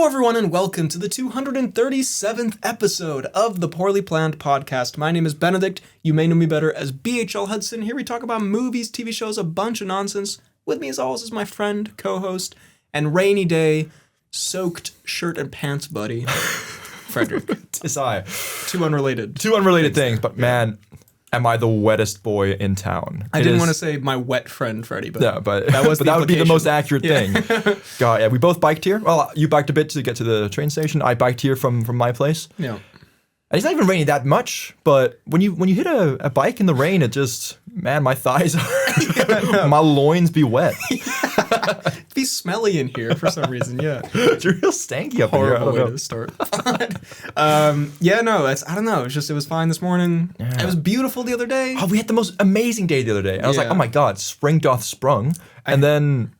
Hello, everyone, and welcome to the 237th episode of the Poorly Planned Podcast. My name is Benedict. You may know me better as BHL Hudson. Here we talk about movies, TV shows, a bunch of nonsense. With me, as always, is my friend, co-host, and rainy day, soaked shirt and pants buddy, Frederick. It's I. Two unrelated things, but man, am I the wettest boy in town. I didn't want to say my wet friend, Freddie, but, yeah, but that would be the most accurate thing. Yeah. God, yeah, we both biked here. Well, you biked a bit to get to the train station. I biked here from my place. Yeah. And it's not even raining that much, but when you hit a bike in the rain, it just, man, my thighs are, my loins be wet. It'd be smelly in here for some reason, yeah. It's real stanky up here. Horrible way to start. Yeah, no, I don't know. It was fine this morning. Yeah. It was beautiful the other day. Oh, we had the most amazing day the other day. And I was like, oh my God, spring doth sprung. And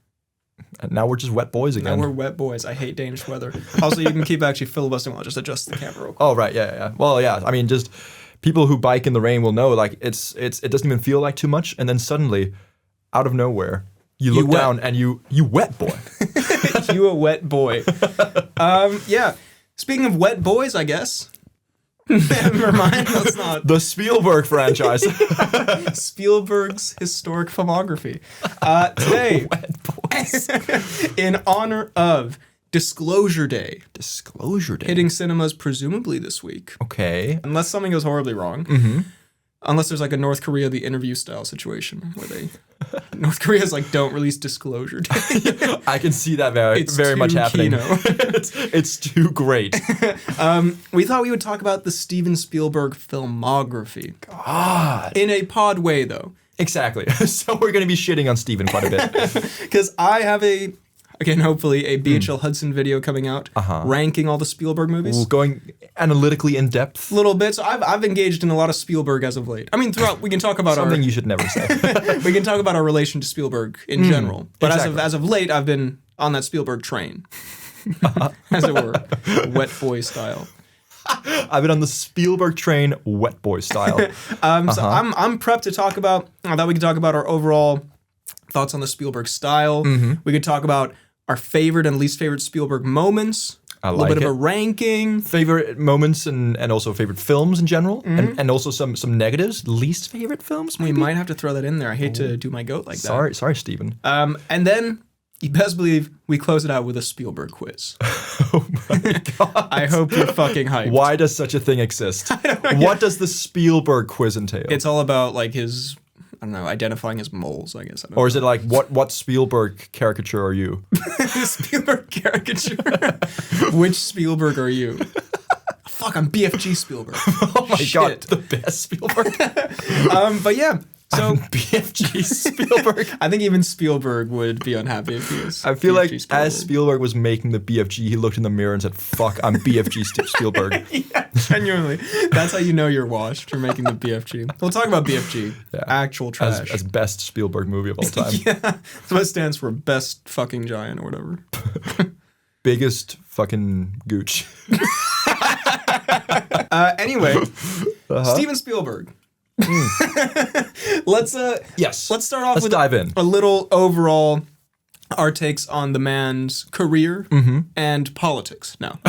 now we're just wet boys again. Now we're wet boys. I hate Danish weather. Also, you can keep actually filibustering. I'll just adjust the camera real quick. Oh, right. Yeah. Well, yeah. I mean, just people who bike in the rain will know, like, it doesn't even feel like too much. And then suddenly, out of nowhere, you look down and you wet boy. You a wet boy. Yeah. Speaking of wet boys, I guess. Never mind. That's not the Spielberg franchise. Spielberg's historic filmography. Today, wet boys. In honor of Disclosure Day. Disclosure Day. Hitting cinemas presumably this week. Okay. Unless something goes horribly wrong. Mm-hmm. Unless there's like a North Korea, the interview style situation where North Korea's like, don't release Disclosure Day. I can see that very much happening. It's too great. We thought we would talk about the Steven Spielberg filmography. God. In a pod way, though. Exactly. So we're going to be shitting on Steven quite a bit. Because I have hopefully a BHL Hudson video coming out ranking all the Spielberg movies. Ooh, going analytically in depth. A little bit. So I've engaged in a lot of Spielberg as of late. I mean, throughout, we can talk about something you should never say. We can talk about our relation to Spielberg in general. But exactly. as of late, I've been on that Spielberg train, as it were, wet boy style. I've been on the Spielberg train, wet boy style. So I'm prepped to talk about. I thought we could talk about our overall thoughts on the Spielberg style. Mm-hmm. We could talk about our favorite and least favorite Spielberg moments. A little bit of a ranking. Favorite moments and also favorite films in general. Mm-hmm. And also some negatives. Least favorite films, maybe? We might have to throw that in there. I hate to do my goat like that. Sorry, Steven. And then, you best believe, we close it out with a Spielberg quiz. Oh my God. I hope you're fucking hyped. Why does such a thing exist? I don't know. What does the Spielberg quiz entail? It's all about like his... I don't know, identifying as moles, I guess. Or is it like, what Spielberg caricature are you? Spielberg caricature? Which Spielberg are you? Fuck, I'm BFG Spielberg. Oh my God, the best Spielberg. But yeah, so I'm BFG Spielberg. I think even Spielberg would be unhappy if he was I feel BFG like Spielberg. As Spielberg was making the BFG, he looked in the mirror and said, fuck, I'm BFG Spielberg. Yeah, genuinely. That's how you know you're washed for making the BFG. We'll talk about BFG. Yeah. Actual trash. As best Spielberg movie of all time. Yeah. That's what it stands for, best fucking giant or whatever. Biggest fucking gooch. Anyway, Steven Spielberg. Let's start off with dive in. A little overall our takes on the man's career and politics now.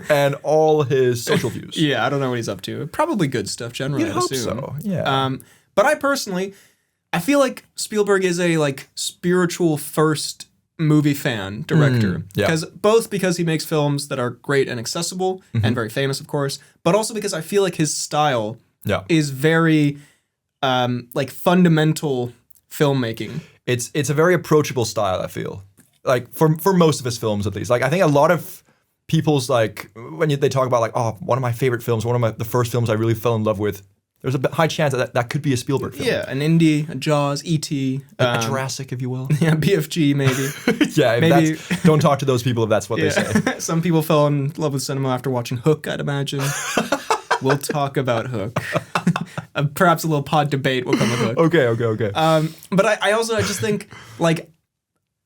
And all his social views. Yeah, I don't know what he's up to. Probably good stuff generally, You'd I hope assume. so. Yeah. But I feel like Spielberg is a like spiritual first movie fan director. Yeah. Because he makes films that are great and accessible and very famous, of course, but also because I feel like his style is very like fundamental filmmaking. It's a very approachable style, I feel. Like for most of his films at least. Like I think a lot of people's like when they talk about like, oh, one of my favorite films, the first films I really fell in love with, there's a high chance that could be a Spielberg film. Yeah, an Indie, a Jaws, E.T. A Jurassic, if you will. Yeah, BFG maybe. Yeah, maybe. Don't talk to those people if that's what they say. Some people fell in love with cinema after watching Hook, I'd imagine. We'll talk about Hook. Perhaps a little pod debate will come with Hook. Okay. But I just think, like,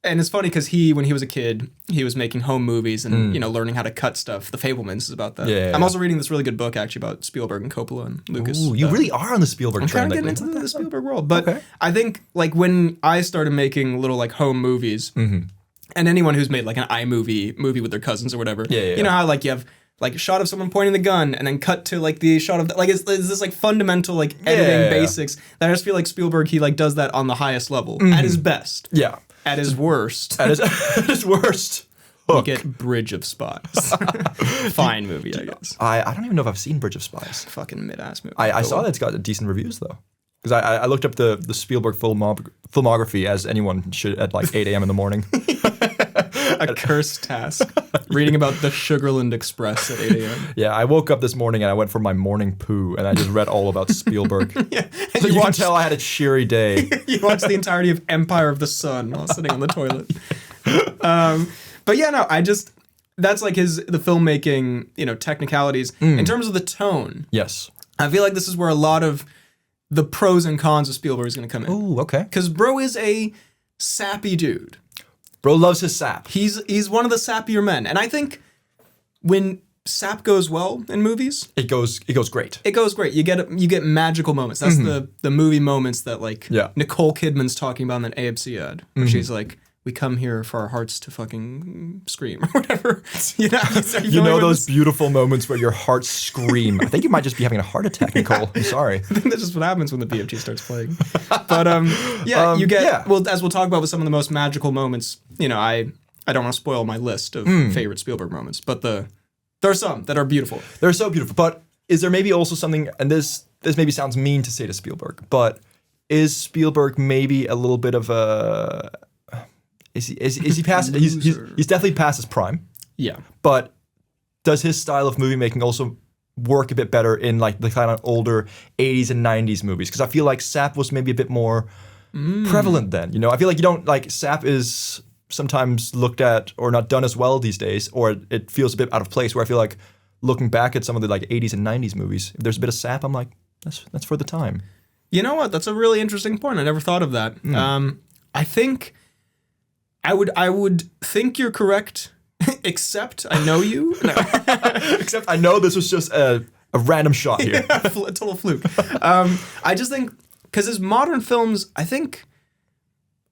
and it's funny because when he was a kid, he was making home movies and, learning how to cut stuff. The Fablemans is about that. Yeah. I'm also reading this really good book, actually, about Spielberg and Coppola and Lucas. Ooh, you really are on the Spielberg trend. I'm kind of getting into the Spielberg world. But I think, like, when I started making little, like, home movies, and anyone who's made like an iMovie movie with their cousins or whatever, Yeah. you know how like you have like a shot of someone pointing the gun and then cut to like the shot of like it's this like fundamental like editing basics that I just feel like Spielberg, he like does that on the highest level at his best. Yeah. At his worst, At his worst. you get Bridge of Spies. Fine movie, I guess. I don't even know if I've seen Bridge of Spies. Fucking mid-ass movie. I saw that it's got decent reviews though. Because I looked up the Spielberg filmography, as anyone should, at like 8 a.m. in the morning. A cursed task. Reading about the Sugarland Express at 8 a.m. Yeah, I woke up this morning and I went for my morning poo and I just read all about Spielberg. Yeah. So you can tell I had a cheery day. You watched the entirety of Empire of the Sun while sitting on the toilet. But yeah, no, that's like the filmmaking, technicalities. In terms of the tone, Yes. I feel like this is where a lot of the pros and cons of Spielberg is going to come in. Ooh, okay. Because bro is a sappy dude. Bro loves his sap. He's one of the sappier men. And I think when sap goes well in movies, It goes great. it goes great. You get magical moments. That's the movie moments that like Yeah. Nicole Kidman's talking about in that AFC ad, where she's like, "We come here for our hearts to fucking scream," or whatever. You know Those beautiful moments where your hearts scream. I think you might just be having a heart attack, Nicole. I'm sorry. I think that's just what happens when the BFG starts playing. But you get well, as we'll talk about with some of the most magical moments. I don't want to spoil my list of favorite Spielberg moments, but there are some that are beautiful. They're so beautiful. But is there maybe also something, and this maybe sounds mean to say to Spielberg, but is Spielberg maybe a little bit of a is he past? He's definitely past his prime. Yeah. But does his style of movie making also work a bit better in like the kind of older 80s and 90s movies? Because I feel like sap was maybe a bit more prevalent then. I feel like you don't like sap is sometimes looked at or not done as well these days, or it feels a bit out of place. Where I feel like looking back at some of the like 80s and 90s movies, if there's a bit of sap, I'm like, that's for the time. You know what? That's a really interesting point. I never thought of that. I think I would think you're correct, except I know you. No. Except I know this was just a random shot here. Yeah, a total fluke. I just think, because his modern films, I think,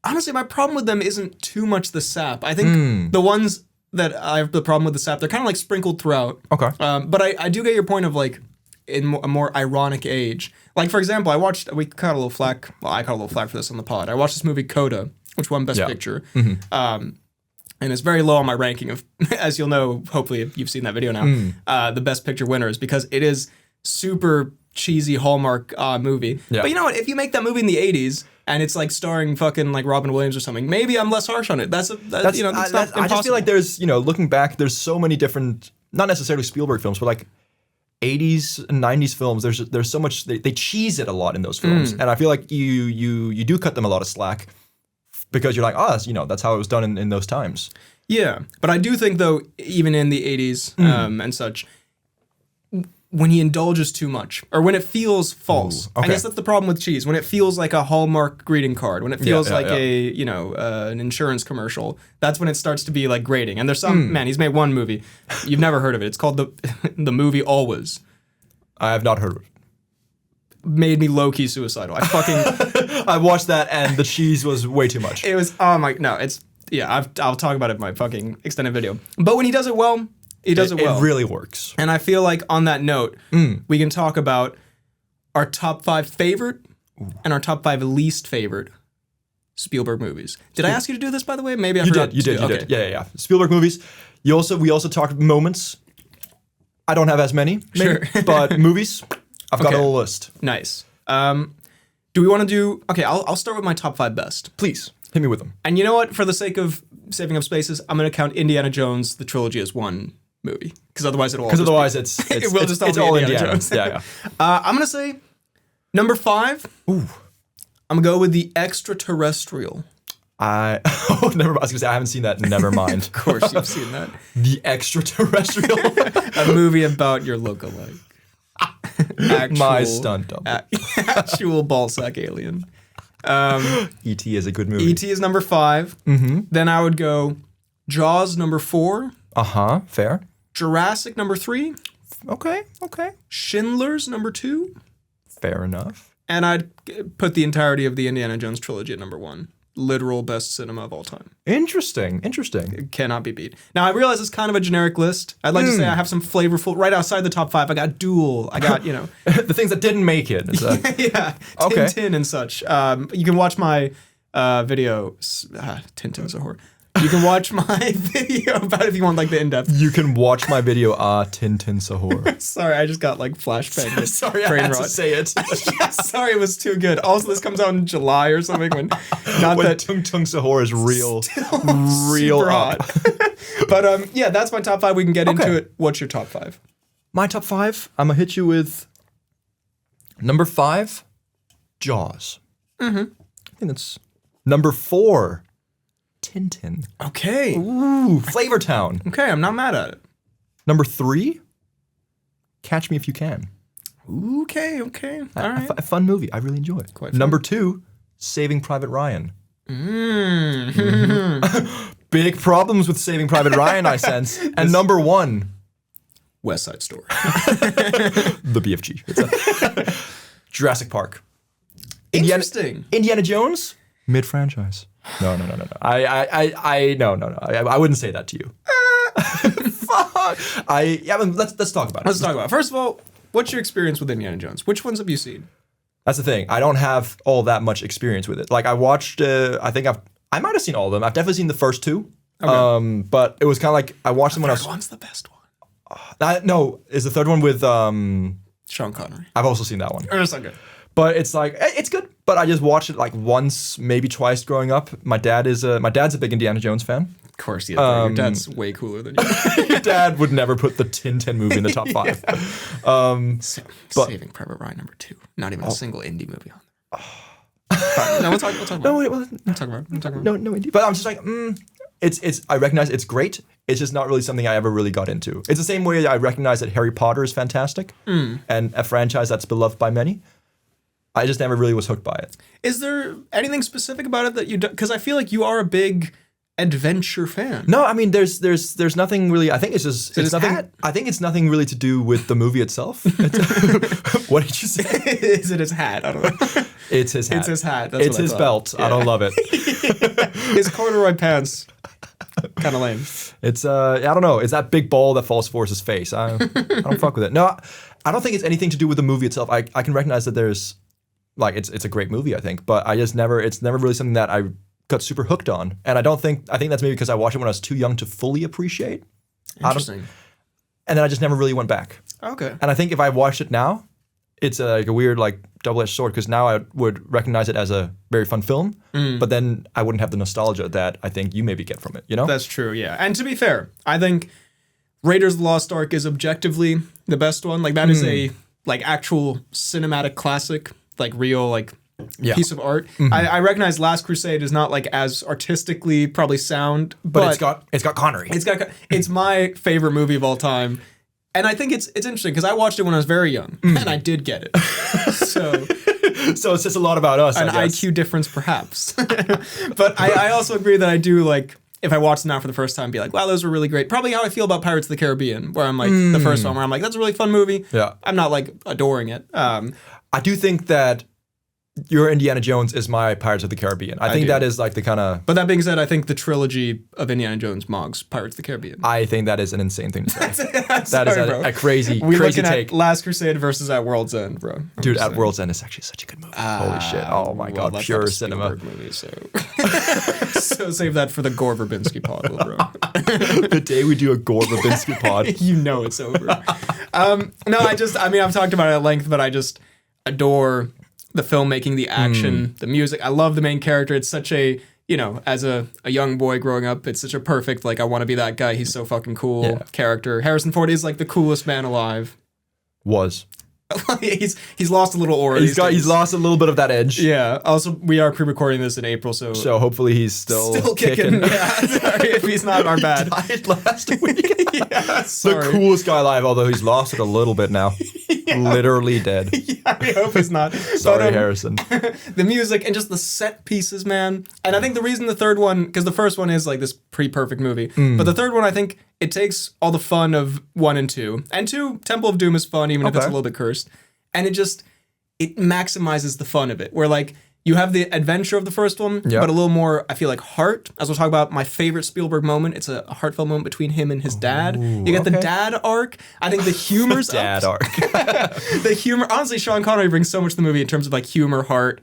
honestly, my problem with them isn't too much the sap. I think the ones that I have the problem with the sap, they're kind of like sprinkled throughout. Okay. But I do get your point of like, in a more ironic age. Like, for example, we caught a little flack. Well, I caught a little flack for this on the pod. I watched this movie Coda, which won Best Picture. And it's very low on my ranking of, as you'll know, hopefully if you've seen that video now, the Best Picture winners, because it is super cheesy Hallmark movie. Yeah. But you know what? If you make that movie in the 80s and it's like starring fucking like Robin Williams or something, maybe I'm less harsh on it. That's not impossible. I just feel like there's, looking back, there's so many different, not necessarily Spielberg films, but like 80s and 90s films, there's so much, they cheese it a lot in those films. And I feel like you do cut them a lot of slack because you're like, that's how it was done in those times. Yeah. But I do think, though, even in the 80s and such, when he indulges too much, or when it feels false. I guess that's the problem with cheese. When it feels like a Hallmark greeting card, when it feels an insurance commercial, that's when it starts to be like grating. And there's man, he's made one movie. You've never heard of it. It's called the movie Always. I have not heard of it. Made me low-key suicidal. I watched that and the cheese was way too much. It was, I'll talk about it in my fucking extended video. But when he does it well, he does it well. It really works. And I feel like on that note, we can talk about our top 5 favorite and our top 5 least favorite Spielberg movies. Did I ask you to do this, by the way? Maybe I forgot. You did. Yeah. Spielberg movies. We also talked moments. I don't have as many, maybe, but movies, I've got a whole list. Nice. Do we want to do... Okay, I'll start with my top 5 best. Please, hit me with them. And you know what? For the sake of saving up spaces, I'm going to count Indiana Jones, the trilogy, as one movie. Because otherwise it'll all it's all Indiana Jones. Yeah. I'm going to say number 5. Ooh. I'm going to go with The Extraterrestrial. I was going to say, I haven't seen that. Never mind. Of course you've seen that. The Extraterrestrial. A movie about your lookalike. My stunt double. Actual ballsack alien. E.T. is a good movie. E.T. is number 5. Then I would go Jaws number 4. Fair. Jurassic number 3. Okay. Schindler's number 2. Fair enough. And I'd put the entirety of the Indiana Jones trilogy at number 1. literal best cinema of all time. Interesting. It cannot be beat. Now, I realize it's kind of a generic list. I'd like to say I have some flavorful, right outside the top 5, I got Duel, I got, the things that didn't make it. yeah, Okay. Tintin and such. You can watch my video, Tintin's a whore. You can watch my video about it if you want like the in-depth. You can watch my video, Tintin Sahur. Sorry, I just got like flashbang. Sorry, I had to say it. Yeah, sorry, it was too good. Also, this comes out in July or something when Tung Tung Sahur is real super hot. But yeah, that's my top 5. We can get into it. What's your top 5? My top 5, I'm gonna hit you with number 5, Jaws. I think that's number 4. Tintin. Okay. Ooh, Flavor Town. Okay, I'm not mad at it. Number 3, Catch Me If You Can. Okay. All right. A fun movie. I really enjoy it. Quite fun. Number 2, Saving Private Ryan. Big problems with Saving Private Ryan, I sense. And number 1, West Side Story. the BFG. Jurassic Park. Interesting. Indiana Jones, mid-franchise. No. I wouldn't say that to you. Fuck. Let's talk about it. Let's talk about it. First of all, what's your experience with Indiana Jones? Which ones have you seen? That's the thing. I don't have all that much experience with it. Like I watched, I might have seen all of them. I've definitely seen the first 2. Okay. But it was kind of like I watched them when I was. The third one's the best one. No, is the third one with Sean Connery. I've also seen that one. It's not good. But it's like it's good. But I just watched it like once, maybe twice growing up. My dad's a big Indiana Jones fan. Of course, yeah. Your dad's way cooler than you. Your dad would never put the Tintin movie in the top 5. Saving Private Ryan number 2. Not even a single indie movie on there. No, we'll talk about it. We'll talk about it. No indie. But I'm just like, it's. I recognize it's great. It's just not really something I ever really got into. It's the same way I recognize that Harry Potter is fantastic and a franchise that's beloved by many. I just never really was hooked by it. Is there anything specific about it that you do? Because I feel like you are a big adventure fan. No, I mean there's nothing really. I think it's just it's nothing. hat? I think it's nothing really to do with the movie itself. What did you say? Is it his hat? I don't know. It's his hat. It's his hat. That's it's what I his thought. belt. Yeah. I don't love it. His corduroy pants. Kind of lame. It's I don't know. It's that big ball that falls for his face. I don't fuck with it. No, I don't think it's anything to do with the movie itself. I can recognize that there's. Like it's a great movie, I think, but it's never really something that I got super hooked on, and I think that's maybe because I watched it when I was too young to fully appreciate. Interesting. And then I just never really went back. Okay. And I think if I watched it now, it's like a weird like double-edged sword because now I would recognize it as a very fun film, but then I wouldn't have the nostalgia that I think you maybe get from it. You know? That's true. Yeah. And to be fair, I think Raiders of the Lost Ark is objectively the best one. Like that is a like actual cinematic classic. Like real piece of art. I recognize Last Crusade is not like as artistically probably sound, but it's got Connery. It's my favorite movie of all time, and I think it's interesting because I watched it when I was very young and I did get it. So it says a lot about us. An I guess. IQ difference, perhaps. But I also agree that I do like. If I watch it now for the first time, be like, wow, those were really great. Probably how I feel about Pirates of the Caribbean, where I'm like, the first one, where I'm like, that's a really fun movie. Yeah. I'm not like adoring it. I do think that your Indiana Jones is my Pirates of the Caribbean. I think that is like the kind of... But that being said, I think the trilogy of Indiana Jones mogs Pirates of the Caribbean. I think that is an insane thing to say. That is bro. a crazy take. At Last Crusade versus At World's End, bro. Dude, At World's End is actually such a good movie. Holy shit. Oh my God. That's Pure not a cinema. Spielberg movie, so... so save that for the Gore Verbinski pod, little bro. The day we do a Gore Verbinski pod. You know it's over. No, I've talked about it at length, but I just adore the filmmaking, the action, the music. I love the main character. It's such a, as a young boy growing up, it's such a perfect, like, I want to be that guy. He's so fucking cool character. Harrison Ford is like the coolest man alive. Was. he's lost a little aura. He's lost a little bit of that edge. Yeah. Also, we are pre-recording this in April, so hopefully he's still kicking. Yeah. Sorry if he's not our bad. He died last week. Yeah. Sorry. The coolest guy alive, although he's lost it a little bit now. Literally dead. Yeah, I hope he's not. Sorry, Harrison. The music and just the set pieces, man. And I think the reason the third one, because the first one is like this pretty perfect movie, but the third one, I think it takes all the fun of 1 and 2. And 2, Temple of Doom is fun, even if it's a little bit cursed. And it maximizes the fun of it. Where like, You have the adventure of the first one, but a little more, I feel like, heart. As we'll talk about my favorite Spielberg moment, it's a heartfelt moment between him and his dad. You get the dad arc. I think the humor's dad arc. The humor, honestly, Sean Connery brings so much to the movie in terms of like humor, heart.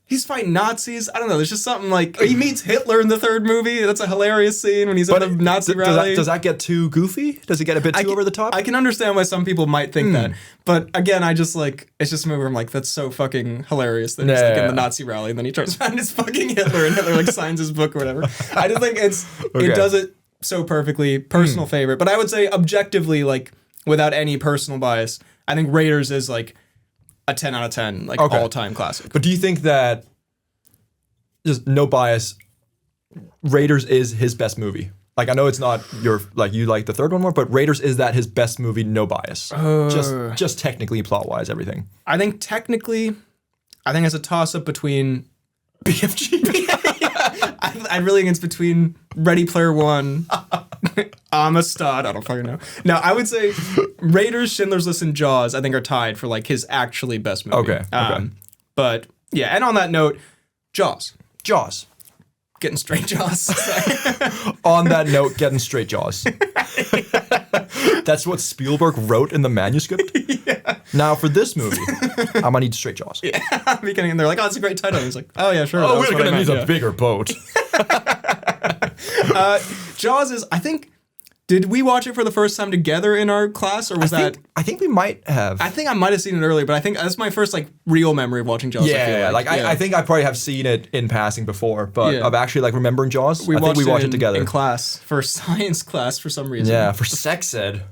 He's fighting Nazis. I don't know. There's just something like he meets Hitler in the third movie. That's a hilarious scene when he's at the Nazi rally. Does that get too goofy? Does it get a bit too over the top? I can understand why some people might think that, but again, I just like it's just a movie where I'm like, that's so fucking hilarious that he's like in the Nazi rally, and then he turns around and it's fucking Hitler, and Hitler like signs his book or whatever. I just think it does it so perfectly. Personal favorite, but I would say objectively, like without any personal bias, I think Raiders is like a 10 out of 10, like all-time classic. But do you think that, just no bias, Raiders is his best movie? Like, I know it's not your, like, you like the third one more, but Raiders, is that his best movie, no bias? Just technically, plot-wise, everything. I think technically, it's a toss-up between BFG. I really think it's between Ready Player One, Amistad, I don't fucking know. No, I would say Raiders, Schindler's List, and Jaws, I think, are tied for like his actually best movie. Okay. But yeah, and on that note, Jaws. Getting straight Jaws. On that note, getting straight Jaws. That's what Spielberg wrote in the manuscript? Yeah. Now, for this movie, I'm going to need straight Jaws. Yeah, beginning, and they're like, oh, it's a great title. And he's like, oh, yeah, sure. Oh, we're going to need a bigger boat. Jaws is, I think, did we watch it for the first time together in our class, or was that? I think we might have. I think I might have seen it earlier, but I think that's my first like real memory of watching Jaws. I think I probably have seen it in passing before, but of actually like remembering Jaws, I think we watched it together in class for science class for some reason. Yeah, for sex ed.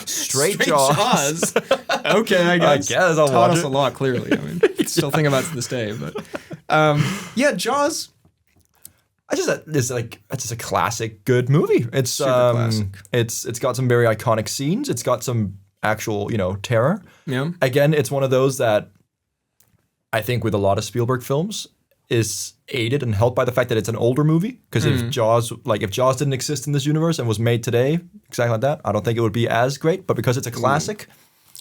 Straight Jaws. Okay, I guess. I'll taught watch us it. A lot. Clearly, I mean, still think about it to this day. But yeah, Jaws. It's just a classic good movie. It's super classic. It's got some very iconic scenes. It's got some actual, terror. Yeah. Again, it's one of those that I think with a lot of Spielberg films is aided and helped by the fact that it's an older movie. Because if Jaws didn't exist in this universe and was made today, exactly like that, I don't think it would be as great. But because it's a classic.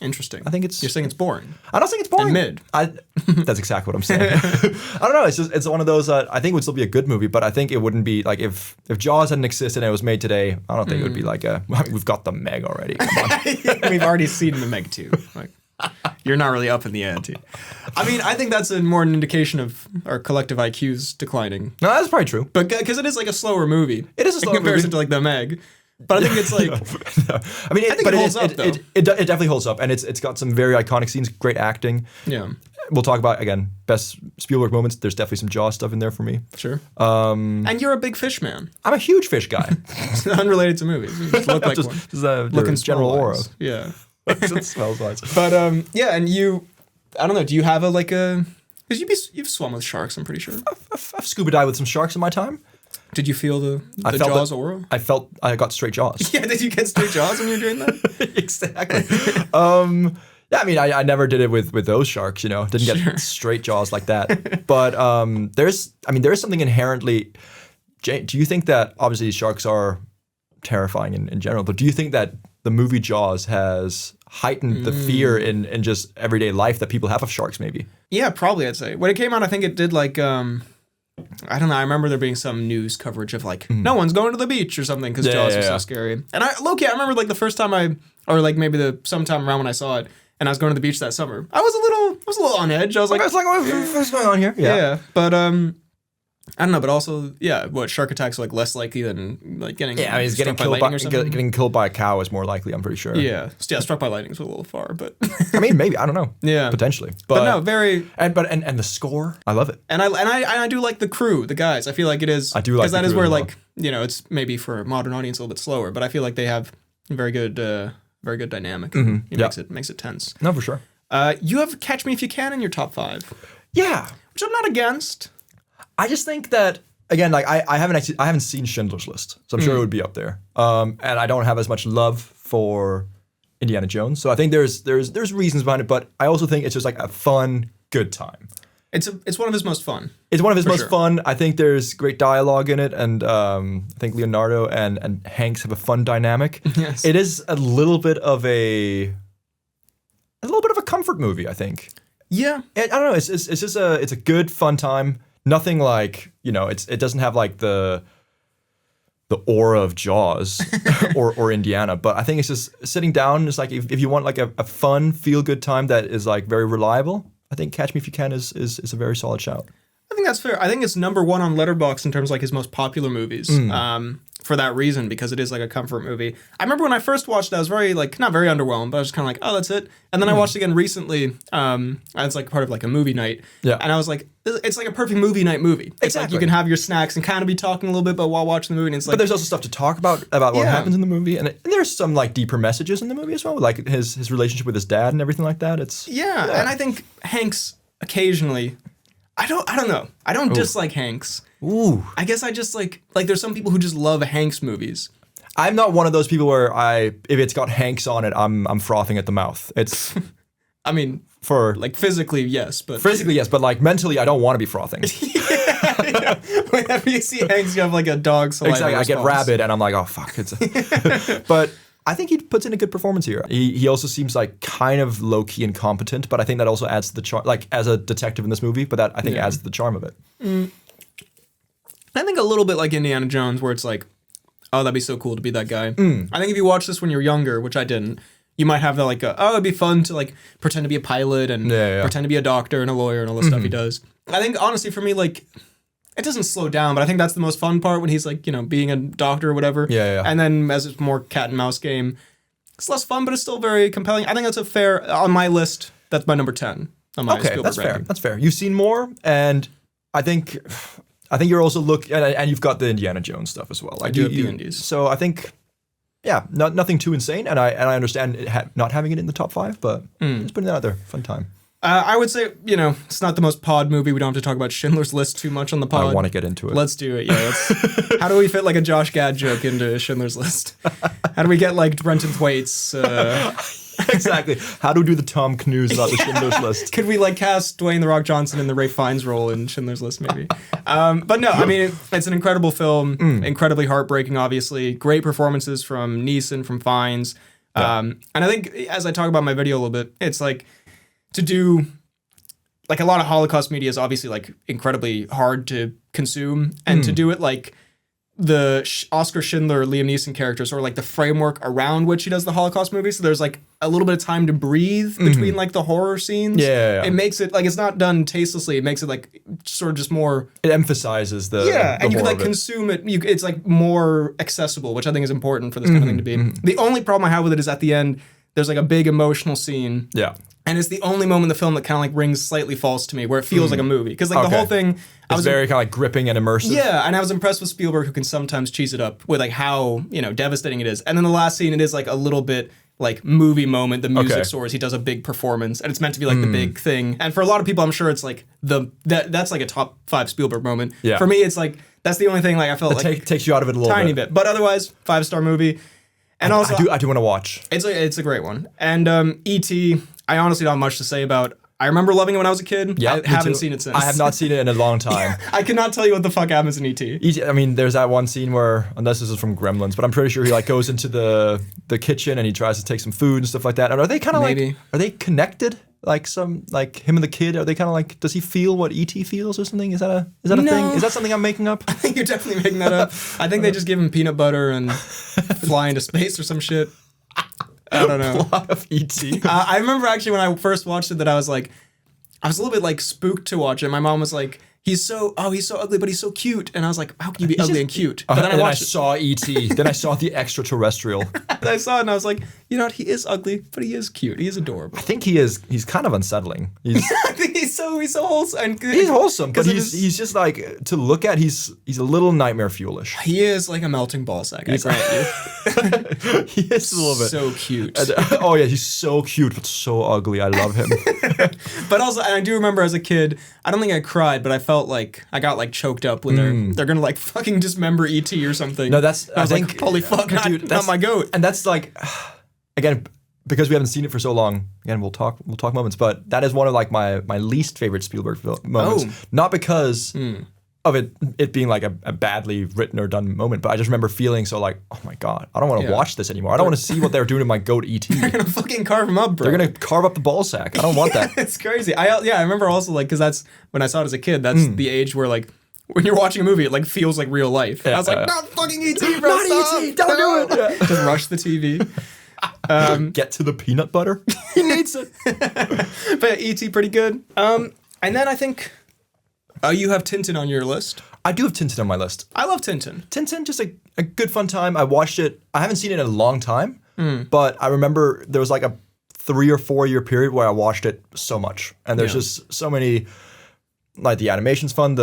Interesting. I think it's. You're saying it's boring. I don't think it's boring. And mid. That's exactly what I'm saying. I don't know. It's one of those that I think would still be a good movie, but I think it wouldn't be like if Jaws hadn't existed and it was made today. I don't think it would be like we've got the Meg already. Come on. We've already seen the Meg 2. Like, you're not really up in the ante. I mean, I think that's more an indication of our collective IQs declining. No, that's probably true. But because it is like a slower movie. It is a slower in comparison movie. to like the Meg. But I think it's like. No. I mean, it holds up, though. It definitely holds up, and it's got some very iconic scenes, great acting. Yeah. We'll talk about again best Spielberg moments. There's definitely some Jaws stuff in there for me. Sure. And you're a big fish man. I'm a huge fish guy. Unrelated to movies. You just look like one. Just looking general aura. Yeah. It smells nice. But yeah, and you, I don't know. Do you have because you've swum with sharks? I'm pretty sure. I've scuba dived with some sharks in my time. Did you feel the Jaws aura? I got straight Jaws. Yeah, did you get straight Jaws when you were doing that? Exactly. Yeah, I mean, I never did it with those sharks, Didn't get straight Jaws like that. But there is something inherently. Jay, do you think that obviously sharks are terrifying in general, but do you think that the movie Jaws has heightened the fear in just everyday life that people have of sharks? Maybe. Yeah, probably. I'd say when it came out, I think it did like. I don't know. I remember there being some news coverage of like no one's going to the beach or something because Jaws was so scary. And I remember like the first time or like maybe sometime around when I saw it and I was going to the beach that summer. I was a little on edge. I was like, what's going on here? Yeah. But I don't know. But also, what shark attacks are like less likely than like getting getting killed by a cow is more likely. I'm pretty sure. Yeah. Struck by lightning is a little far, but I mean, maybe I don't know. Yeah, potentially. But no, very. And the score, I love it. And I do like the crew, the guys. I feel like it is. I do like because that is where like it's maybe for a modern audience a little bit slower, but I feel like they have very good dynamic. It makes it tense. No, for sure. You have Catch Me If You Can in your top 5. Yeah, which I'm not against. I just think that again, like I haven't seen Schindler's List, so I'm sure it would be up there. And I don't have as much love for Indiana Jones, so I think there's reasons behind it, but I also think it's just like a fun, good time. It's one of his most fun. It's one of his most fun. I think there's great dialogue in it, and I think Leonardo and Hanks have a fun dynamic. Yes. It is a little bit of a comfort movie, I think. Yeah. I don't know. It's just it's a good fun time. Nothing like, it doesn't have like the aura of Jaws or Indiana, but I think it's just sitting down. It's like if you want like a fun, feel good time that is like very reliable, I think Catch Me If You Can is a very solid shout. I think that's fair. I think it's number one on Letterboxd in terms of like his most popular movies. For that reason, because it is like a comfort movie. I remember when I first watched it, I was very like, not very underwhelmed, but I was just kind of like, oh, that's it. And then I watched it again recently. It's like part of like a movie night. Yeah. And I was like, it's like a perfect movie night movie. It's like you can have your snacks and kind of be talking a little bit, but while watching the movie, and it's like. But there's also stuff to talk about what happens in the movie, and there's some like deeper messages in the movie as well, like his relationship with his dad and everything like that. It's and I think Hanks occasionally. I don't know. I don't dislike Hanks. Ooh. I guess I just like there's some people who just love Hanks movies. I'm not one of those people where if it's got Hanks on it, I'm frothing at the mouth. It's I mean, for like physically, yes, but physically, yes, but like mentally, I don't want to be frothing. yeah. Whenever you see Hanks, you have like a dog saliva Exactly. I get response. rabid and I'm like, oh fuck. But I think he puts in a good performance here. He also seems like kind of low key and competent, but I think that also adds to the charm, like as a detective in this movie. But that I think adds to the charm of it. I think a little bit like Indiana Jones, where it's like, oh, that'd be so cool to be that guy. I think if you watch this when you're younger, which I didn't, you might have that like, it'd be fun to like pretend to be a pilot and pretend to be a doctor and a lawyer and all the stuff he does. I think honestly for me, like, it doesn't slow down, but I think that's the most fun part when he's like, being a doctor or whatever. Yeah. And then as it's more cat and mouse game, it's less fun, but it's still very compelling. I think that's a fair, on my list, that's my number 10 on my Spielberg that's ranking. fair. That's fair. You've seen more, and I think you're also and you've got the Indiana Jones stuff as well. Like, I do have the Indies. So I think, nothing too insane, and I understand not having it in the top 5, but just putting that out there, fun time. I would say, it's not the most pod movie. We don't have to talk about Schindler's List too much on the pod. I want to get into it. Let's do it, yeah. How do we fit like a Josh Gad joke into Schindler's List? How do we get like Brenton Thwaites? Exactly. How do we do the Tom Cnews about the Schindler's List? Could we like cast Dwayne The Rock Johnson in the Ralph Fiennes role in Schindler's List maybe? But no, I mean, it's an incredible film, incredibly heartbreaking, obviously. Great performances from Neeson, from Fiennes. And I think as I talk about in my video a little bit, it's like, to do, like, a lot of Holocaust media is obviously, like, incredibly hard to consume. And to do it, like, the Oscar Schindler, Liam Neeson characters, or, like, the framework around which he does the Holocaust movie. So there's, like, a little bit of time to breathe between, like, the horror scenes. Yeah. It makes it, like, it's not done tastelessly. It makes it, like, sort of just more... It emphasizes the and you can, like, it. consume it. It's, like, more accessible, which I think is important for this kind of thing to be. The only problem I have with it is at the end, there's, like, a big emotional scene. Yeah. And it's the only moment in the film that kind of like rings slightly false to me, where it feels like a movie. Because like the whole thing, it's very kind of like gripping and immersive. Yeah, and I was impressed with Spielberg, who can sometimes cheese it up with like how devastating it is. And then the last scene, it is like a little bit like movie moment. The music soars. He does a big performance, and it's meant to be like the big thing. And for a lot of people, I'm sure it's like that's like a top 5 Spielberg moment. Yeah. For me, it's like that's the only thing like I felt like takes you out of it a little tiny bit. But otherwise, 5-star movie. And also, I do want to watch. It's a great one. And E.T., I honestly don't have much to say about. I remember loving it when I was a kid. Yeah, I haven't seen it since. I have not seen it in a long time. I cannot tell you what the fuck happens in E.T. E.T. I mean, there's that one scene where, unless this is from Gremlins, but I'm pretty sure he like goes into the kitchen and he tries to take some food and stuff like that. And are they kind of like, are they connected? Like him and the kid, are they kind of like, does he feel what E.T. feels or something? Is that a thing? Is that something I'm making up? I think you're definitely making that up. I think they just give him peanut butter and fly into space or some shit. I don't know. Plot of E.T. I remember actually when I first watched it that I was a little bit like spooked to watch it. My mom was like, he's so ugly, but he's so cute. And I was like, how can you be ugly and cute? But then I saw E.T. Then I saw the extraterrestrial. And I saw it and I was like, you know what? He is ugly, but he is cute. He is adorable. I think he's kind of unsettling. I think he's so wholesome. He's wholesome, but he's just like, to look at, he's a little nightmare fuelish. He is like a melting ball sack, I grant you. He is a little bit. So cute. Oh yeah, he's so cute, but so ugly. I love him. But also, and I do remember as a kid, I don't think I cried, but I felt like I got like choked up when they're gonna like fucking dismember E.T. or something. No, I was like, holy fuck, dude, that's not my goat. And that's like, again, because we haven't seen it for so long. Again, we'll talk moments, but that is one of like my least favorite Spielberg moments. Not because of it being like a badly written or done moment, but I just remember feeling so like, oh my God, I don't want to watch this anymore. I don't want to see what they're doing to my goat E.T. They're gonna fucking carve him up, bro. They're gonna carve up the ball sack. I don't want that. It's crazy. I remember also like, because that's when I saw it as a kid. That's the age where like when you're watching a movie, it like feels like real life. I was like, not fucking E.T., bro. Not E.T., don't do it. Yeah. Just rush the TV. Get to the peanut butter. He needs it. But E.T. pretty good. And then I think you have Tintin on your list. I do have Tintin on my list. I love Tintin. Tintin, just a good fun time. I watched it. I haven't seen it in a long time, but I remember there was like a 3 or 4 year period where I watched it so much. And there's just so many, like the animation's fun.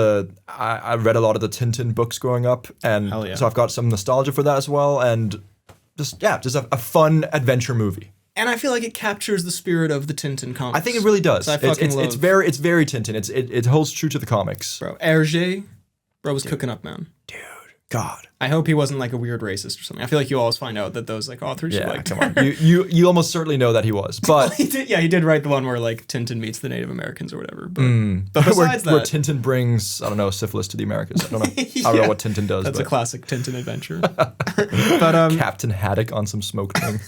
I read a lot of the Tintin books growing up, and so I've got some nostalgia for that as well. And just a fun adventure movie. And I feel like it captures the spirit of the Tintin comics. I think it really does. So it's very Tintin. It holds true to the comics. Bro, Hergé, was cooking up, man. Dude, God. I hope he wasn't like a weird racist or something. I feel like you always find out that those like authors are like, come on. You almost certainly know that he was, but he did write the one where like Tintin meets the Native Americans or whatever. But besides where Tintin brings, I don't know, syphilis to the Americas. I don't know. I don't know what Tintin does. That's a classic Tintin adventure. But Captain Haddock on some smoked thing.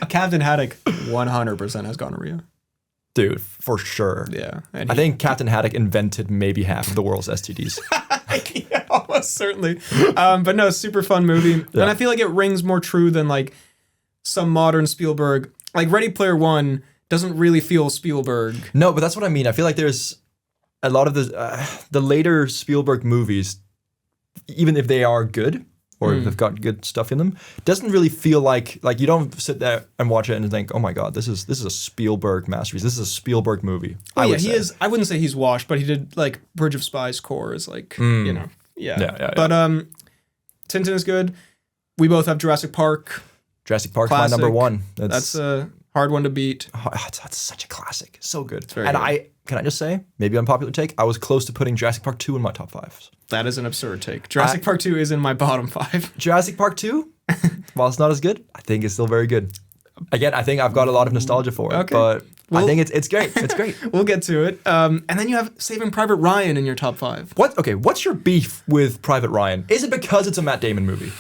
Captain Haddock 100% has gonorrhea. Dude, for sure. Yeah. I think Captain Haddock invented maybe half of the world's STDs. Yeah, almost certainly. But no, super fun movie. Yeah. And I feel like it rings more true than like some modern Spielberg. Like Ready Player One doesn't really feel Spielberg. No, but that's what I mean. I feel like there's a lot of the later Spielberg movies, even if they are good, or if they've got good stuff in them, doesn't really feel like you don't sit there and watch it and think, oh my God, this is a Spielberg masterpiece. This is a Spielberg movie. Oh, he is. I wouldn't say he's washed, but he did like Bridge of Spies core is like, you know, yeah. But Tintin is good. We both have Jurassic Park. Jurassic Park's my number one. That's a hard one to beat. Oh, that's such a classic. So good. Can I just say, maybe unpopular take, I was close to putting Jurassic Park 2 in my top 5. That is an absurd take. Jurassic Park 2 is in my bottom 5. Jurassic Park 2, while it's not as good, I think it's still very good. Again, I think I've got a lot of nostalgia for it, but I think it's great. It's great. We'll get to it. And then you have Saving Private Ryan in your top 5. What's your beef with Private Ryan? Is it because it's a Matt Damon movie?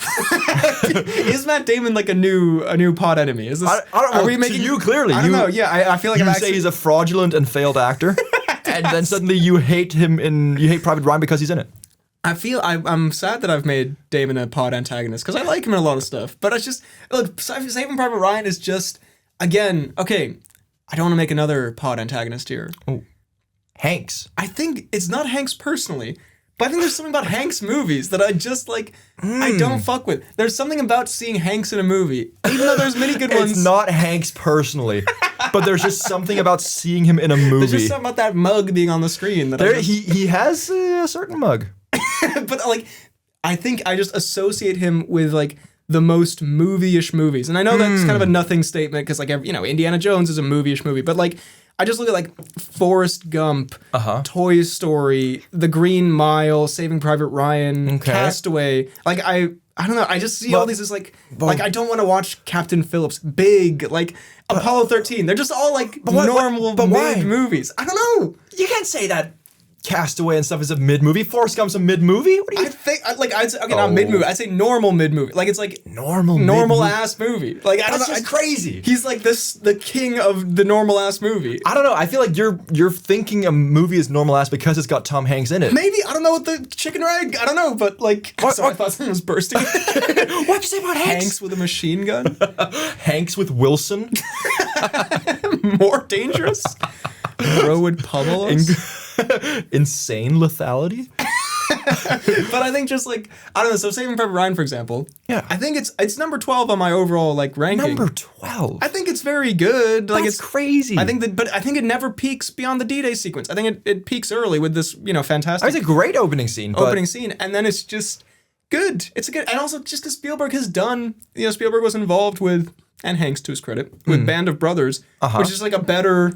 Is Matt Damon like a new pod enemy? Is this? I don't know. Are we making you clearly? I don't know. Yeah, I feel like you say he's a fraudulent and failed actor, and then suddenly you hate Private Ryan because he's in it. I feel I'm sad that I've made Damon a pod antagonist because I like him in a lot of stuff, but it's just look, Saving Private Ryan is just again okay. I don't want to make another pod antagonist here. Oh, Hanks. I think it's not Hanks personally. But I think there's something about Hanks movies that I just like, I don't fuck with. There's something about seeing Hanks in a movie, even though there's many good ones. It's not Hanks personally, but there's just something about seeing him in a movie. There's just something about that mug being on the screen. That he has a certain mug. But like, I think I just associate him with like the most movie-ish movies. And I know that's kind of a nothing statement because like, you know, Indiana Jones is a movie-ish movie, but like, I just look at like Forrest Gump, Toy Story, The Green Mile, Saving Private Ryan, Castaway. Like I don't know. I just see all these as like I don't want to watch Captain Phillips, Big, like Apollo 13. They're just all like normal mid movies. I don't know. You can't say that Castaway and stuff is a mid movie. Forrest Gump's a mid movie. What do you? I think I'd say not mid movie. I'd say normal mid movie. Like it's like normal ass movie. Like I don't know. That's just crazy. He's like the king of the normal ass movie. I don't know. I feel like you're thinking a movie is normal ass because it's got Tom Hanks in it. Maybe I don't know what the chicken or egg. I don't know, but like sorry, I thought something was bursting. What'd you say about Hanks? Hanks with a machine gun. Hanks with Wilson. More dangerous. Bro would pummel us. Insane lethality. But I think just like I don't know. So Saving Private Ryan, for example, I think it's number 12 on my overall like ranking. Number 12. I think it's very good. Like it's crazy. I think it never peaks beyond the D-Day sequence. I think it peaks early with this fantastic. It's a great opening scene. And then it's just good. It's a good, and also just because Spielberg has done. Spielberg was involved with, and Hanks to his credit, with Band of Brothers, which is like a better,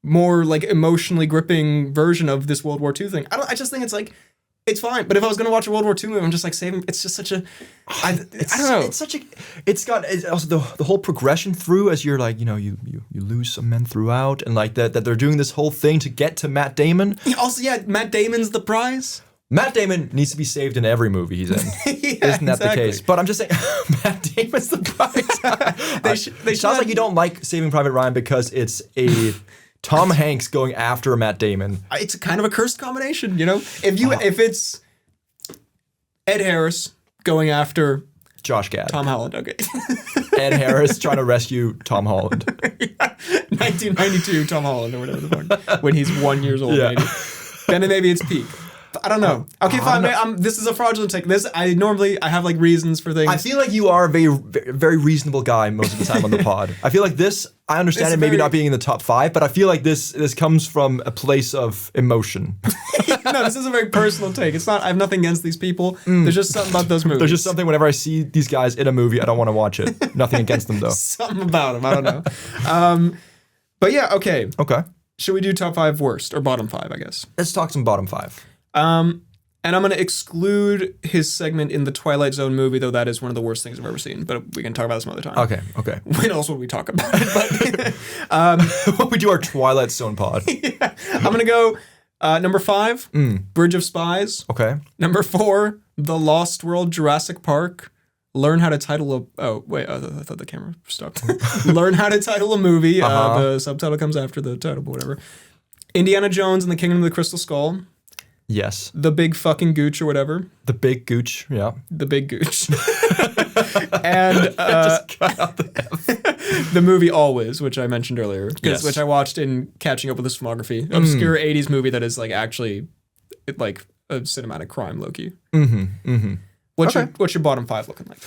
more like emotionally gripping version of this World War II thing. I just think it's like It's fine, but if I was gonna watch a World War II movie, I'm just like saving. It's just such a. I don't know. It's such a. It's also the whole progression through as you're like you lose some men throughout and like that they're doing this whole thing to get to Matt Damon. Also, Matt Damon's the prize. Matt Damon needs to be saved in every movie he's in. Isn't that the case? But I'm just saying, Matt Damon's the prize. It sounds like you don't like Saving Private Ryan because it's a Tom Hanks going after Matt Damon. It's kind of a cursed combination, If it's Ed Harris going after Josh Gad, Tom Holland, okay. Ed Harris trying to rescue Tom Holland. 1992 Tom Holland or whatever the fuck, when he's 1 year old, maybe. Then maybe it's peak. I don't know. Okay, fine. This is a fraudulent take. I have like reasons for things. I feel like you are a very, very reasonable guy most of the time on the pod. I feel like this. I understand it maybe not being in the top 5, but I feel like this comes from a place of emotion. No, this is a very personal take. It's not. I have nothing against these people. There's just something about those movies. There's just something whenever I see these guys in a movie, I don't want to watch it. Nothing against them though. Something about them. I don't know. But yeah. Okay. Okay. Should we do top 5 worst or bottom 5? I guess. Let's talk some bottom 5. And I'm going to exclude his segment in the Twilight Zone movie, though that is one of the worst things I've ever seen. But we can talk about this some other time. Okay. When else would we talk about it? But, we do our Twilight Zone pod. Yeah. I'm going to go number 5, Bridge of Spies. Okay. Number 4, The Lost World, Jurassic Park. Learn how to title a... Oh, wait. I thought the camera stopped. Learn how to title a movie. The subtitle comes after the title, but whatever. Indiana Jones and the Kingdom of the Crystal Skull. Yes. The Big Fucking Gooch or whatever. The Big Gooch, yeah. The Big Gooch. And just cut out the F. The movie Always, which I mentioned earlier, which I watched in catching up with this filmography. Obscure 80s movie that is like actually like a cinematic crime, low-key. What's your bottom 5 looking like?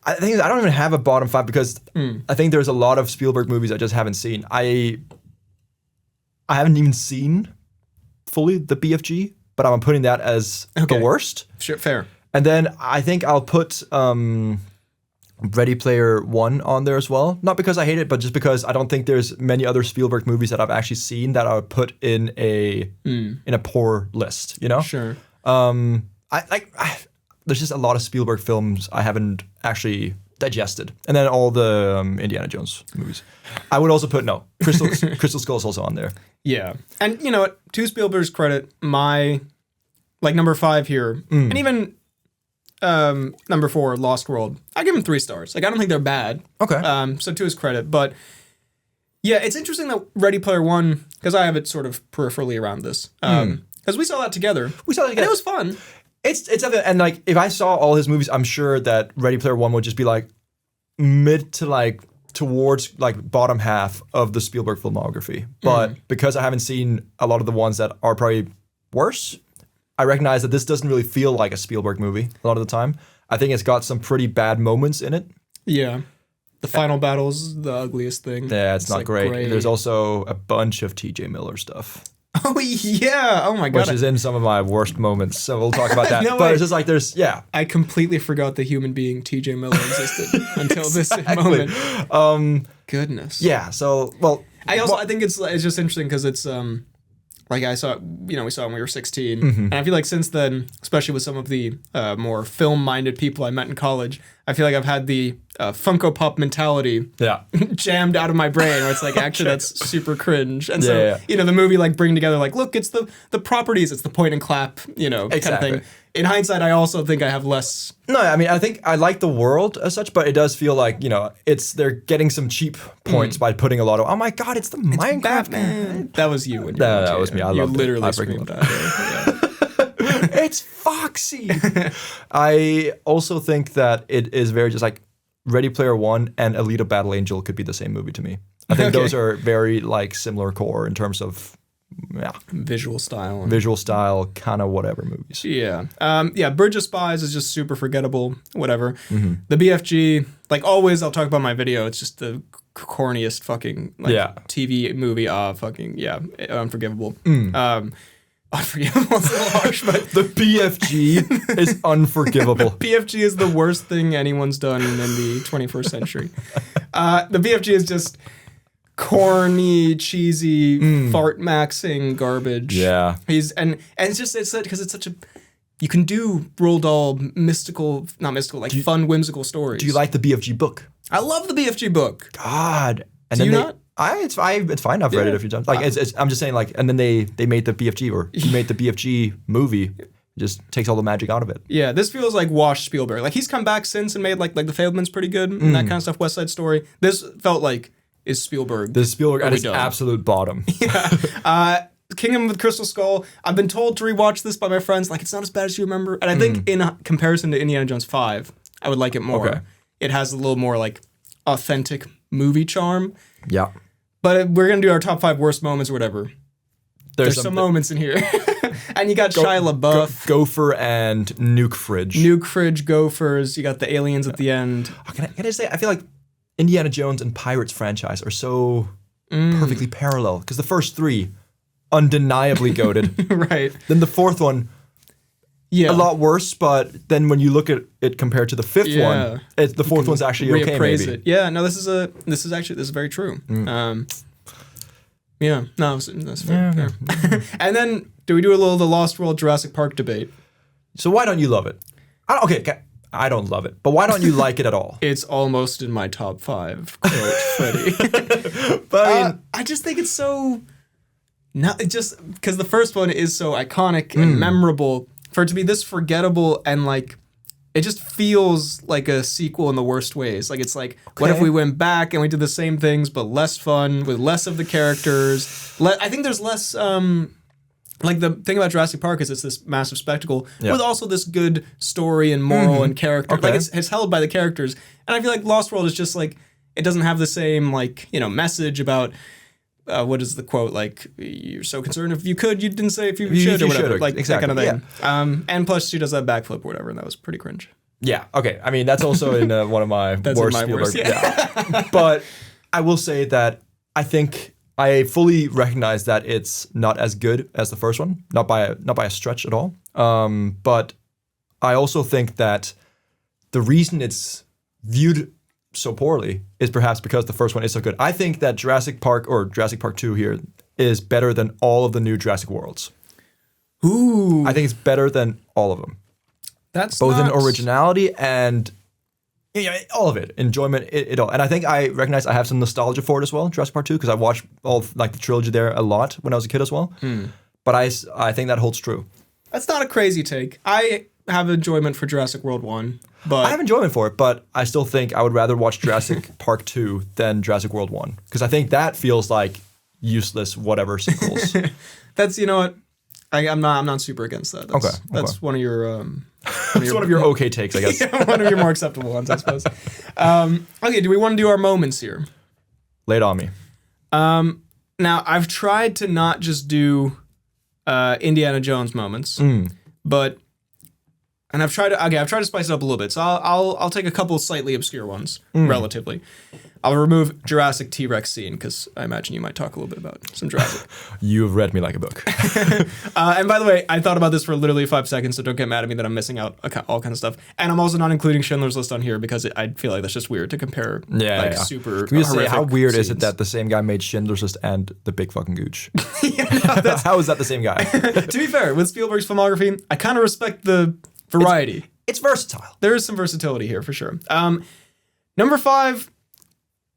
I don't even have a bottom 5 because I think there's a lot of Spielberg movies I just haven't seen. I haven't even seen fully the BFG, but I'm putting that as the worst. Sure, fair. And then I think I'll put Ready Player One on there as well. Not because I hate it, but just because I don't think there's many other Spielberg movies that I've actually seen that I would put in a poor list. Sure. There's just a lot of Spielberg films I haven't actually digested, and then all the Indiana Jones movies. I would also put Crystal Skull's also on there. Yeah, and you know what? To Spielberg's credit, my number 5 here, and even number 4, Lost World. I give him 3 stars. I don't think they're bad. Okay. So to his credit, but yeah, it's interesting that Ready Player One, because I have it sort of peripherally around this, because we saw that together. And it was fun. It's and like if I saw all his movies, I'm sure that Ready Player One would just be like mid to like towards like bottom half of the Spielberg filmography. But because I haven't seen a lot of the ones that are probably worse, I recognize that this doesn't really feel like a Spielberg movie a lot of the time. I think it's got some pretty bad moments in it. Yeah. The final battle's the ugliest thing. Yeah, it's not great. There's also a bunch of TJ Miller stuff. Oh, yeah. Oh, my God. Which is in some of my worst moments. So we'll talk about that. But it's just like I completely forgot the human being TJ Miller existed until this moment. Goodness. Yeah. So, well. I think it's just interesting because it's, like I saw, we saw when we were 16. And I feel like since then, especially with some of the more film-minded people I met in college, I feel like I've had the Funko Pop mentality jammed out of my brain where it's like, actually, that's super cringe. And so, the movie like bringing together like, look, it's the properties, it's the point and clap, kind of thing. In hindsight, I also think I have less... No, I mean, I think I like the world as such, but it does feel like, they're getting some cheap points by putting a lot of, oh my God, it's the Minecraft Batman. That was you. When that was me. I loved it. You literally screamed that. It's Foxy. I also think that it is very just like Ready Player One and Alita Battle Angel could be the same movie to me. I think those are very like similar core in terms of visual style, kind of whatever movies. Yeah. Bridge of Spies is just super forgettable. Whatever. The BFG, like always, I'll talk about my video. It's just the corniest fucking TV movie. Unforgivable. Unforgivable is a little harsh, but the BFG is unforgivable. BFG is the worst thing anyone's done in the 21st century. The BFG is just corny, cheesy, fart maxing garbage. Yeah. And it's just because it's such a you can do Roald Dahl not mystical, like fun, whimsical stories. Do you like the BFG book? I love the BFG book. God. And Do then you they, not? It's fine. I've read it a few times. Like I'm just saying, like, and then they made the BFG or he made the BFG movie. Just takes all the magic out of it. Yeah, this feels like washed Spielberg. Like he's come back since and made like The Fableman's pretty good and that kind of stuff. West Side Story. This felt like is Spielberg. This is Spielberg at his absolute bottom. Yeah. Kingdom with Crystal Skull. I've been told to rewatch this by my friends. Like it's not as bad as you remember. And I think in comparison to Indiana Jones 5, I would like it more. Okay. It has a little more like authentic movie charm. Yeah. But we're gonna do our top 5 worst moments or whatever. There's some moments in here. And you got Shia LaBeouf. Gopher and Nuke Fridge. Nuke Fridge, Gophers. You got the aliens at the end. Oh, can I say, I feel like Indiana Jones and Pirates franchise are so perfectly parallel. Because the first 3, undeniably goated. Right. Then the 4th one, a lot worse. But then when you look at it compared to the 5th one, the 4th one's actually okay, maybe. It. Yeah, no, this is very true. Yeah, no, that's fair. Yeah. And then, do we do a little the Lost World Jurassic Park debate? So why don't you love it? I don't love it, but why don't you like it at all? It's almost in my top 5, quote Freddie. But I mean, I just think it's so... just because the first one is so iconic and memorable, for it to be this forgettable and like... It just feels like a sequel in the worst ways. Like, it's like, what if we went back and we did the same things, but less fun, with less of the characters? I think there's less, like, the thing about Jurassic Park is it's this massive spectacle with also this good story and moral and character. Okay. Like, it's held by the characters. And I feel like Lost World is just, like, it doesn't have the same, like, you know, message about... what is the quote? Like, you're so concerned if you could, you didn't say if you should or whatever. Like, exactly. That kind of thing. Yeah. And plus, she does that backflip or whatever, and that was pretty cringe. Yeah, okay. I mean, that's also in one of my worst Spielberg. Yeah. But I will say that I think I fully recognize that it's not as good as the first one, not by a stretch at all. But I also think that the reason it's viewed so poorly is perhaps because the first one is so good. I think that Jurassic Park or Jurassic Park 2 here is better than all of the new Jurassic Worlds. Ooh. I think it's better than all of them. That's both in originality and all of it, enjoyment, it all. And I think I recognize I have some nostalgia for it as well, Jurassic Park 2, because I watched all like the trilogy there a lot when I was a kid as well. But I think that holds true. That's not a crazy take. I have enjoyment for Jurassic World 1. But I have enjoyment for it, but I still think I would rather watch Jurassic Park 2 than Jurassic World 1. Because I think that feels like useless whatever sequels. That's, you know what, I'm not super against that. That's one of your... It's one of your okay takes, I guess. Yeah, one of your more acceptable ones, I suppose. Okay, do we want to do our moments here? Lay it on me. Now, I've tried to not just do Indiana Jones moments, but... And I've tried to spice it up a little bit. So I'll take a couple slightly obscure ones, relatively. I'll remove Jurassic T-Rex scene because I imagine you might talk a little bit about some Jurassic. You've read me like a book. And by the way, I thought about this for literally 5 seconds, so don't get mad at me that I'm missing out all kinds of stuff. And I'm also not including Schindler's List on here because I feel like that's just weird to compare super Can you say how weird scenes. is it that the same guy made Schindler's List and The Big Fucking Gooch? No, how is that the same guy? To be fair, with Spielberg's filmography, I kind of respect the variety. It's versatile. There is some versatility here for sure. Number 5.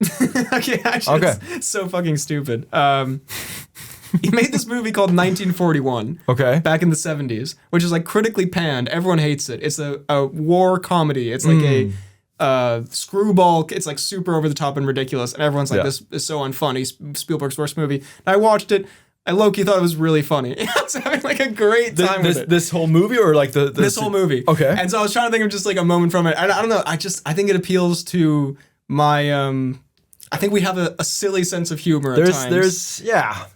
It's so fucking stupid. He made this movie called 1941. Okay. Back in the 70s, which is like critically panned. Everyone hates it. It's a war comedy. It's like a screwball. It's like super over the top and ridiculous. And everyone's like, this is so unfunny. Spielberg's worst movie. And I watched it. I low-key thought it was really funny. I was having like a great time with it. This whole movie or like this whole movie. Okay. And so I was trying to think of just like a moment from it. I don't know. I think it appeals to my... I think we have a silly sense of humor at times.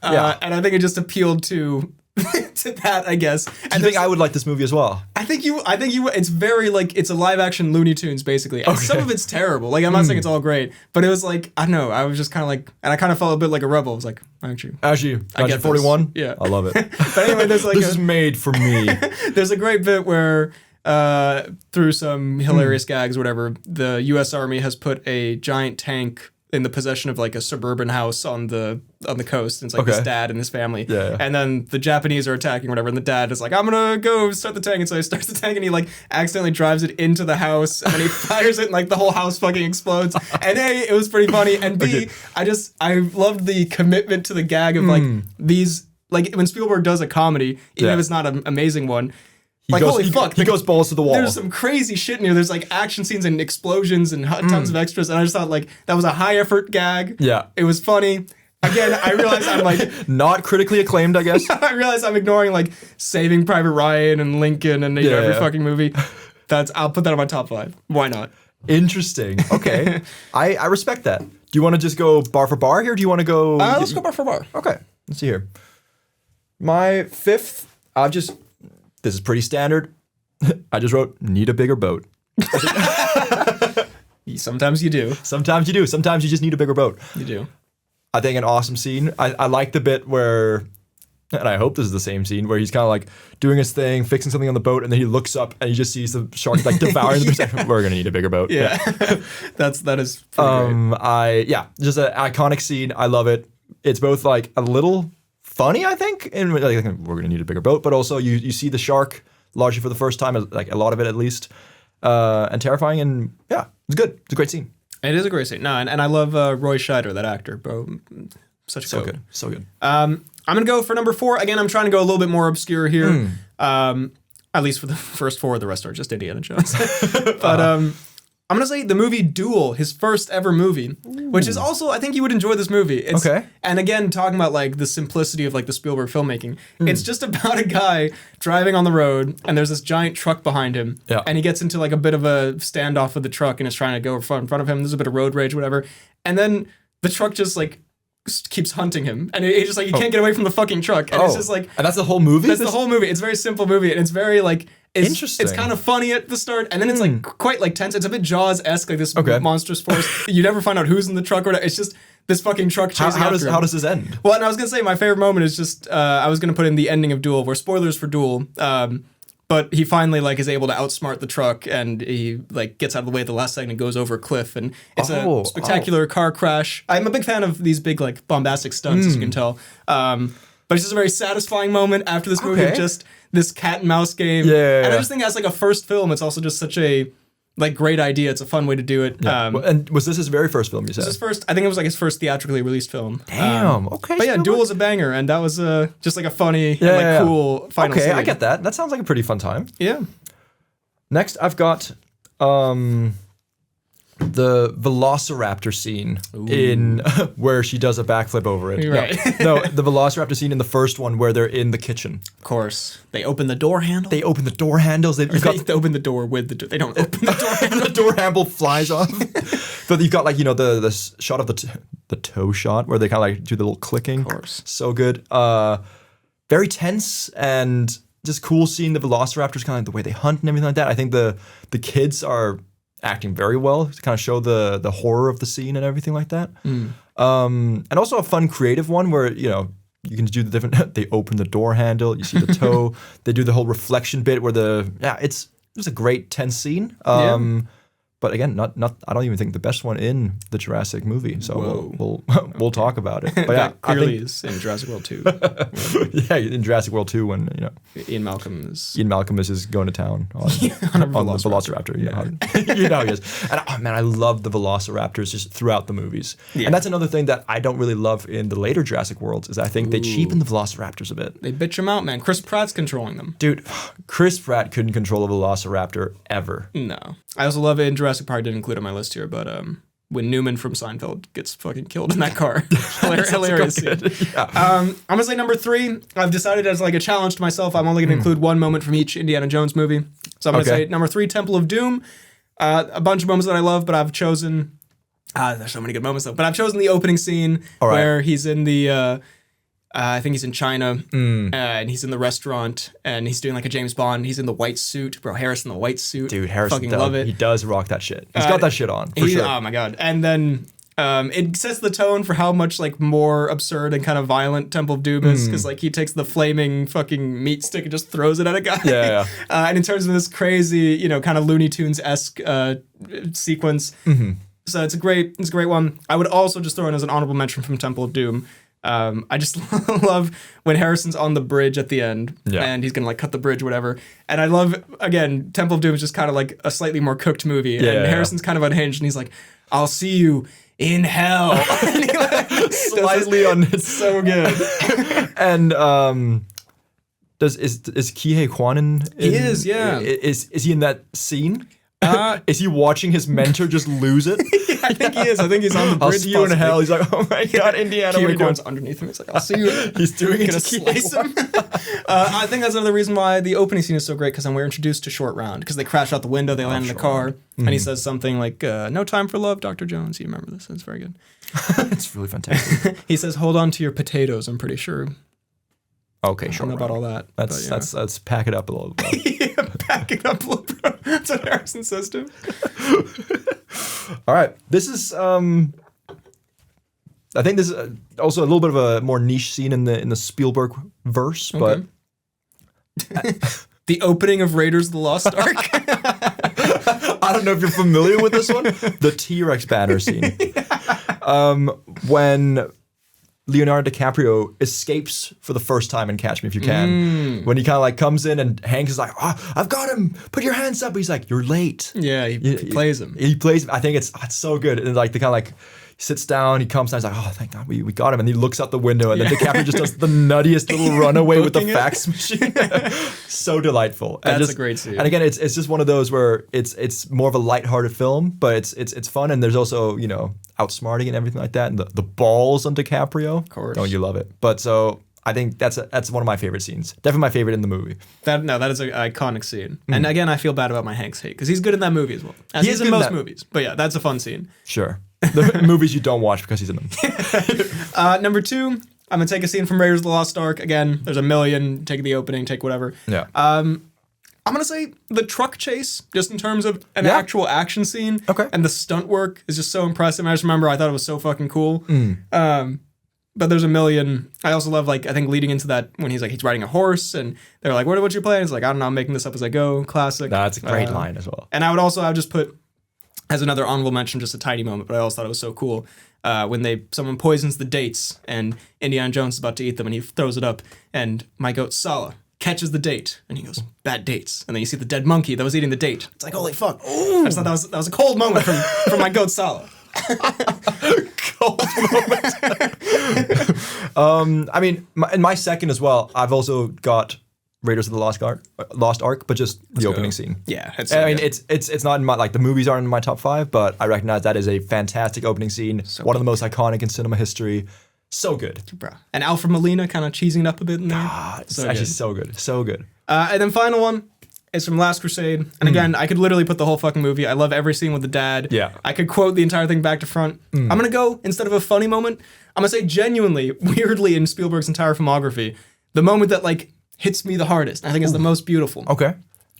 And I think it just appealed to that, I guess. And you think I would like this movie as well? I think you. It's very like it's a live action Looney Tunes basically. And some of it's terrible. Like I'm not saying it's all great, but it was like I don't know. I was just kind of like, and I kind of felt a bit like a rebel. I was like, actually, 1941. Yeah, I love it. But anyway, there's like this is made for me. There's a great bit where. Through some hilarious gags or whatever, the U.S. Army has put a giant tank in the possession of like a suburban house on the coast. And it's like his dad and his family. Yeah. And then the Japanese are attacking or whatever. And the dad is like, I'm gonna go start the tank. And so he starts the tank and he like accidentally drives it into the house and then he fires it and like the whole house fucking explodes. And A, it was pretty funny. And B, I loved the commitment to the gag of like these, like when Spielberg does a comedy, even if it's not an amazing one, holy fuck. He goes balls to the wall. There's some crazy shit in here. There's like action scenes and explosions and tons of extras. And I just thought like that was a high effort gag. Yeah. It was funny. Again, I realize I'm like... Not critically acclaimed, I guess. I realize I'm ignoring like Saving Private Ryan and Lincoln and every fucking movie. I'll put that on my top 5. Why not? Interesting. Okay. I respect that. Do you want to just go bar for bar here? Or do you want to go... Let's go bar for bar. Okay. Let's see here. My 5th, this is pretty standard. I just wrote, need a bigger boat. Sometimes you do. Sometimes you do. Sometimes you just need a bigger boat. You do. I think an awesome scene. I like the bit where, and I hope this is the same scene, where he's kind of like doing his thing, fixing something on the boat, and then he looks up and he just sees the shark like devouring the person. We're gonna need a bigger boat. Yeah. that is pretty great. Just an iconic scene. I love it. It's both like a little funny, I think, and like, we're gonna need a bigger boat, but also you see the shark largely for the first time, like a lot of it at least, and terrifying, and yeah, it's good. It's a great scene. It is a great scene. No, and I love Roy Scheider, that actor, bro. Such a so goat. good, so good. I'm gonna go for number 4. Again, I'm trying to go a little bit more obscure here. At least for the first 4, the rest are just Indiana Jones. But I'm gonna say the movie Duel, his first ever movie, which is also, I think you would enjoy this movie. Okay. And again, talking about like the simplicity of like the Spielberg filmmaking, it's just about a guy driving on the road and there's this giant truck behind him. Yeah. And he gets into like a bit of a standoff with the truck and is trying to go in front of him. There's a bit of road rage, whatever. And then the truck just like keeps hunting him. And he just like, he can't get away from the fucking truck. And it's just like... And that's the whole movie? That's the whole movie. It's a very simple movie. And it's very like... Interesting. It's kind of funny at the start, and then it's like quite like tense. It's a bit Jaws-esque, like this monstrous force. You never find out who's in the truck or whatever. It's just this fucking truck chasing after him. How does this end? Well, and I was gonna say my favorite moment is just I was gonna put in the ending of Duel, where spoilers for Duel. But he finally like is able to outsmart the truck, and he like gets out of the way at the last second and goes over a cliff, and it's a spectacular car crash. I'm a big fan of these big like bombastic stunts, as you can tell. But it's just a very satisfying moment after this movie of just this cat and mouse game. Yeah. And I just think as like a first film, it's also just such a like great idea. It's a fun way to do it. Yeah. And was this his very first film, you said? This is first, I think it was like his first theatrically released film. Damn, okay. But yeah, Duel is a banger, and that was just like a funny and like cool final scene. Okay, I get that. That sounds like a pretty fun time. Yeah. Next, I've got the Velociraptor scene in where she does a backflip over it. Right. No, the Velociraptor scene in the first one where they're in the kitchen. Of course. They open the door handle. They open the door handles. They open the door with the door. They don't open the door handle. The door handle flies off. But you've got like, you know, the shot of the toe shot where they kind of like do the little clicking. Of course. So good. Very tense and just cool seeing the Velociraptors, kind of like the way they hunt and everything like that. I think the kids are acting very well to kind of show the horror of the scene and everything like that. And also a fun creative one where, you know, you can do the different, they open the door handle, you see the toe, they do the whole reflection bit where it's a great tense scene. But again, not I don't even think the best one in the Jurassic movie. So we'll talk about it. But yeah, clearly is in Jurassic World 2. Yeah, in Jurassic World 2 when, you know, Ian Malcolm is going to town on the Velociraptor. You know he is. And oh man, I love the Velociraptors just throughout the movies. Yeah. And that's another thing that I don't really love in the later Jurassic Worlds is I think they cheapen the Velociraptors a bit. They bitch them out, man. Chris Pratt's controlling them. Dude, Chris Pratt couldn't control a Velociraptor ever. No. I also love it in Jurassic Park. I didn't include it on my list here, but when Newman from Seinfeld gets fucking killed in that car. Hilarious scene. Yeah. I'm going to say number 3. I've decided as like a challenge to myself, I'm only going to include one moment from each Indiana Jones movie. So I'm going to say number 3, Temple of Doom. A bunch of moments that I love, but I've chosen... there's so many good moments though. But I've chosen the opening scene where he's in the... I think he's in China, and he's in the restaurant, and he's doing like a James Bond. He's in the white suit. Bro, Harrison in the white suit. Dude, Harrison, fucking love it. He does rock that shit. He's got that shit on, for sure. Oh my God. And then it sets the tone for how much like more absurd and kind of violent Temple of Doom is, because like he takes the flaming fucking meat stick and just throws it at a guy. Yeah. And in terms of this crazy, you know, kind of Looney Tunes-esque sequence, So it's a great one. I would also just throw in as an honorable mention from Temple of Doom. I just love when Harrison's on the bridge at the end and he's gonna like cut the bridge or whatever. And I love, again, Temple of Doom is just kind of like a slightly more cooked movie. And Harrison's kind of unhinged and he's like, I'll see you in hell. And he like, Slightly on. It's so good. And is Kihei Kwan in? He is, yeah. Is he in that scene? Is he watching his mentor just lose it? Yeah, I think he is. I think he's on the bridge. I'll see you in hell. He's like, oh my God, Indiana. Kihei Kwan's underneath him. He's like, I'll see you. He's doing it. Gonna slice him. I think that's another reason why the opening scene is so great, because then we're introduced to Short Round, because they crash out the window, they land in the car, and he says something like, no time for love, Dr. Jones. You remember this? It's very good. It's really fantastic. He says, hold on to your potatoes, I'm pretty sure. Okay, I sure. don't know about all that. Let's pack it up a little bit. Yeah, pack it up a little bit. That's what Harrison says to him. All right. This is I think this is also a little bit of a more niche scene in the Spielberg verse, but the opening of Raiders of the Lost Ark. I don't know if you're familiar with this one. The T-Rex banner scene. When Leonardo DiCaprio escapes for the first time in Catch Me If You Can. When he kind of like comes in and Hanks is like, oh, I've got him. Put your hands up. He's like, you're late. Yeah, he plays him. He plays him. I think it's so good. And like the kind of like he sits down, he comes down, he's like, oh, thank God we got him. And he looks out the window and then DiCaprio just does the nuttiest little runaway with the fax machine. So delightful. That's a great scene. And again, it's just one of those where it's more of a lighthearted film, but it's fun, and there's also, you know, outsmarting and everything like that, and the balls on DiCaprio. Of course. Oh, you love it. But so I think that's one of my favorite scenes. Definitely my favorite in the movie. That is an iconic scene. And again, I feel bad about my Hanks hate, because he's good in that movie as well. As he is in most movies. But yeah, that's a fun scene. Sure. The movies you don't watch because he's in them. Number 2, I'm going to take a scene from Raiders of the Lost Ark. Again, there's a million. Take the opening, take whatever. Yeah. I'm going to say the truck chase, just in terms of an actual action scene. Okay. And the stunt work is just so impressive. I just remember I thought it was so fucking cool. But there's a million. I also love, like, I think leading into that when he's riding a horse and they're like, what's your plan? He's like, I don't know, I'm making this up as I go. Classic. That's a great line as well. And I would just put, as another honorable mention, just a tiny moment, but I also thought it was so cool when someone poisons the dates and Indiana Jones is about to eat them and he throws it up and my goat Sala catches the date and he goes, bad dates. And then you see the dead monkey that was eating the date. It's like, holy fuck. Ooh. I just thought that was a cold moment from my goat Sala. Cold moment. I mean, in my second as well, I've also got Raiders of the Lost Ark, but just the opening scene. Yeah, I mean, it's not in my, like, the movies aren't in my top 5, but I recognize that is a fantastic opening scene. One of the most iconic in cinema history. So good. Bruh. And Alfred Molina kind of cheesing it up a bit in there. It's actually so good. So good. And then final one is from Last Crusade. And again, I could literally put the whole fucking movie. I love every scene with the dad. Yeah. I could quote the entire thing back to front. I'm going to go, instead of a funny moment, I'm going to say genuinely, weirdly in Spielberg's entire filmography, the moment that, like, hits me the hardest. I think it's the most beautiful. Okay.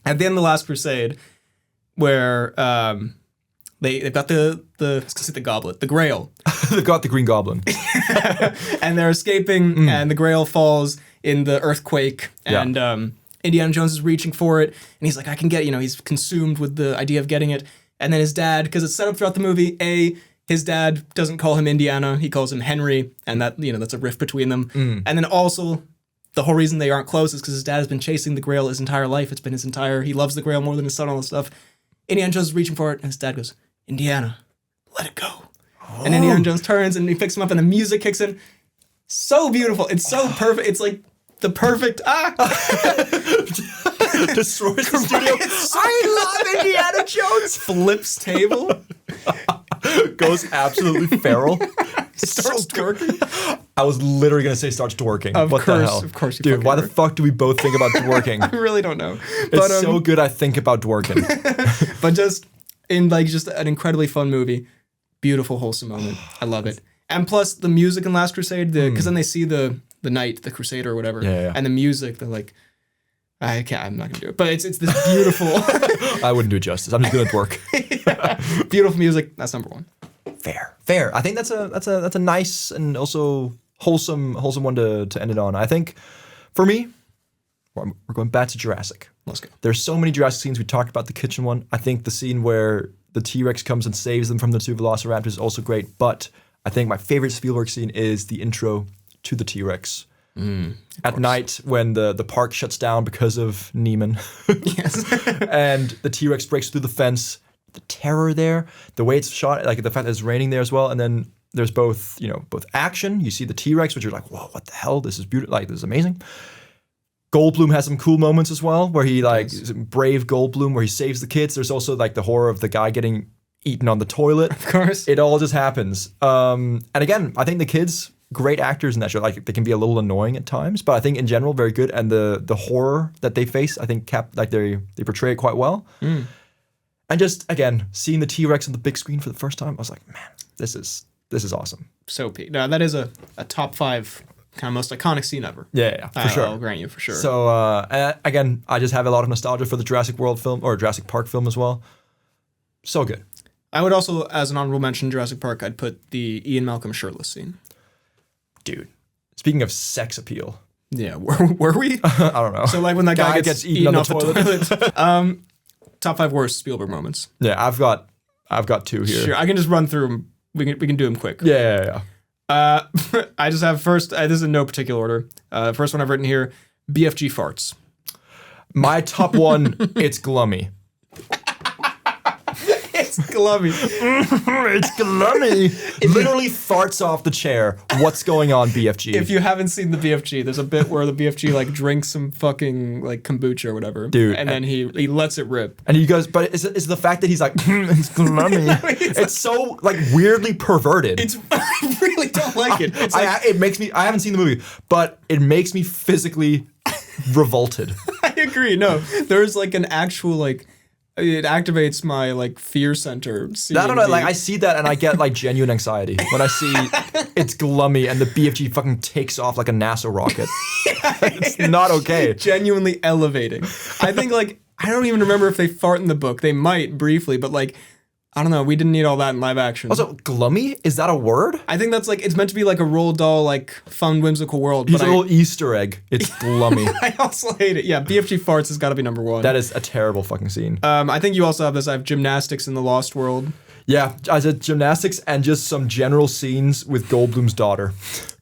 At the end of The Last Crusade, where they've got the goblet, the Grail. They've got the Green Goblin. And they're escaping, and the Grail falls in the earthquake, and Indiana Jones is reaching for it, and he's like, I can get, he's consumed with the idea of getting it. And then his dad, because it's set up throughout the movie, his dad doesn't call him Indiana, he calls him Henry, and that, that's a rift between them. And then also, the whole reason they aren't close is because his dad has been chasing the Grail his entire life. It's been he loves the Grail more than his son, all this stuff. Indiana Jones is reaching for it, and his dad goes, Indiana, let it go. And Indiana Jones turns, and he picks him up, and the music kicks in. So beautiful. It's so perfect. It's like the perfect, Destroys the studio. I love Indiana Jones. Flips table. Goes absolutely feral. Starts twerking. I was literally going to say starts twerking. What the hell? Of course you Dude, why the fuck do we both think about twerking? I really don't know. It's so good I think about twerking. But just in just an incredibly fun movie. Beautiful, wholesome moment. I love it. And plus the music in Last Crusade, because then they see the knight, the crusader or whatever, and the music, they're like, I'm not gonna do it. But it's this beautiful. I wouldn't do it justice. I'm just gonna twerk. Beautiful music. That's number 1. Fair. I think that's a nice and also wholesome one to end it on. I think for me, we're going back to Jurassic. Let's go. There's so many Jurassic scenes. We talked about the kitchen one. I think the scene where the T-Rex comes and saves them from the two velociraptors is also great. But I think my favorite Spielberg scene is the intro to the T-Rex. At night when the park shuts down because of Neiman. Yes. And the T-Rex breaks through the fence. The terror there, the way it's shot, like the fact that it's raining there as well. And then there's both action. You see the T-Rex, which you're like, whoa, what the hell? This is beautiful. Like, this is amazing. Goldblum has some cool moments as well, where he brave Goldblum, where he saves the kids. There's also like the horror of the guy getting eaten on the toilet. Of course. It all just happens. And again, I think the kids, great actors in that show. Like, they can be a little annoying at times, but I think in general very good. And the horror that they face, I think they portray it quite well. And just again, seeing the T-Rex on the big screen for the first time, I was like, man, this is awesome. So peak. No, that is a top 5 kind of most iconic scene ever. Yeah, for sure. I'll grant you for sure. So again, I just have a lot of nostalgia for the Jurassic World film or Jurassic Park film as well. So good. I would also, as an honorable mention, Jurassic Park, I'd put the Ian Malcolm shirtless scene. Dude, speaking of sex appeal. Yeah, were we? I don't know. So like when that guy gets eaten off the toilet. Top 5 worst Spielberg moments. Yeah, I've got 2 here. Sure, I can just run through them. We can do them quick. Yeah. I just have first. This is in no particular order. First one I've written here: BFG farts. My top one, it's glummy. It's glummy. It's glummy. It literally farts off the chair. What's going on, BFG? If you haven't seen the BFG, there's a bit where the BFG like drinks some fucking like kombucha or whatever, dude, and then he lets it rip. And he goes, but it's the fact that he's like, it's glummy. It's so like weirdly perverted. I really don't like it. It's like, it makes me. I haven't seen the movie, but it makes me physically revolted. I agree. No, there's like an actual like. It activates my like fear center. I don't know. Like I see that and I get like genuine anxiety when I see it's glummy and the BFG fucking takes off like a NASA rocket. It's not okay. Genuinely elevating. I think like I don't even remember if they fart in the book. They might briefly, but like I don't know. We didn't need all that in live action. Also, glummy? Is that a word? I think that's like, it's meant to be like a Roald Dahl, like fun, whimsical world. He's a little Easter egg. It's glummy. I also hate it. Yeah, BFG farts has got to be number 1. That is a terrible fucking scene. I think you also have this. I have gymnastics in the Lost World. Yeah, I said gymnastics and just some general scenes with Goldblum's daughter.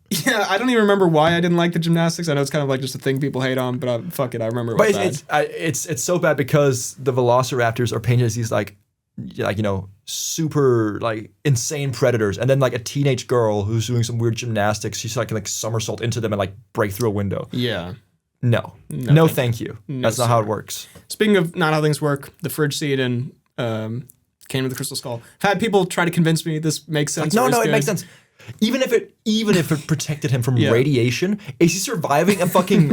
Yeah, I don't even remember why I didn't like the gymnastics. I know it's kind of like just a thing people hate on, but fuck it, I remember it was bad. It's so bad because the velociraptors are painted as these like super like insane predators, and then like a teenage girl who's doing some weird gymnastics, she's like somersault into them and like break through a window. Yeah. No, thank you. No, that's not how it works. Speaking of not how things work, the fridge scene in Kingdom of the Crystal Skull. I've had people try to convince me this makes sense. Like, no, it makes sense. Even if it protected him from radiation, is he surviving a fucking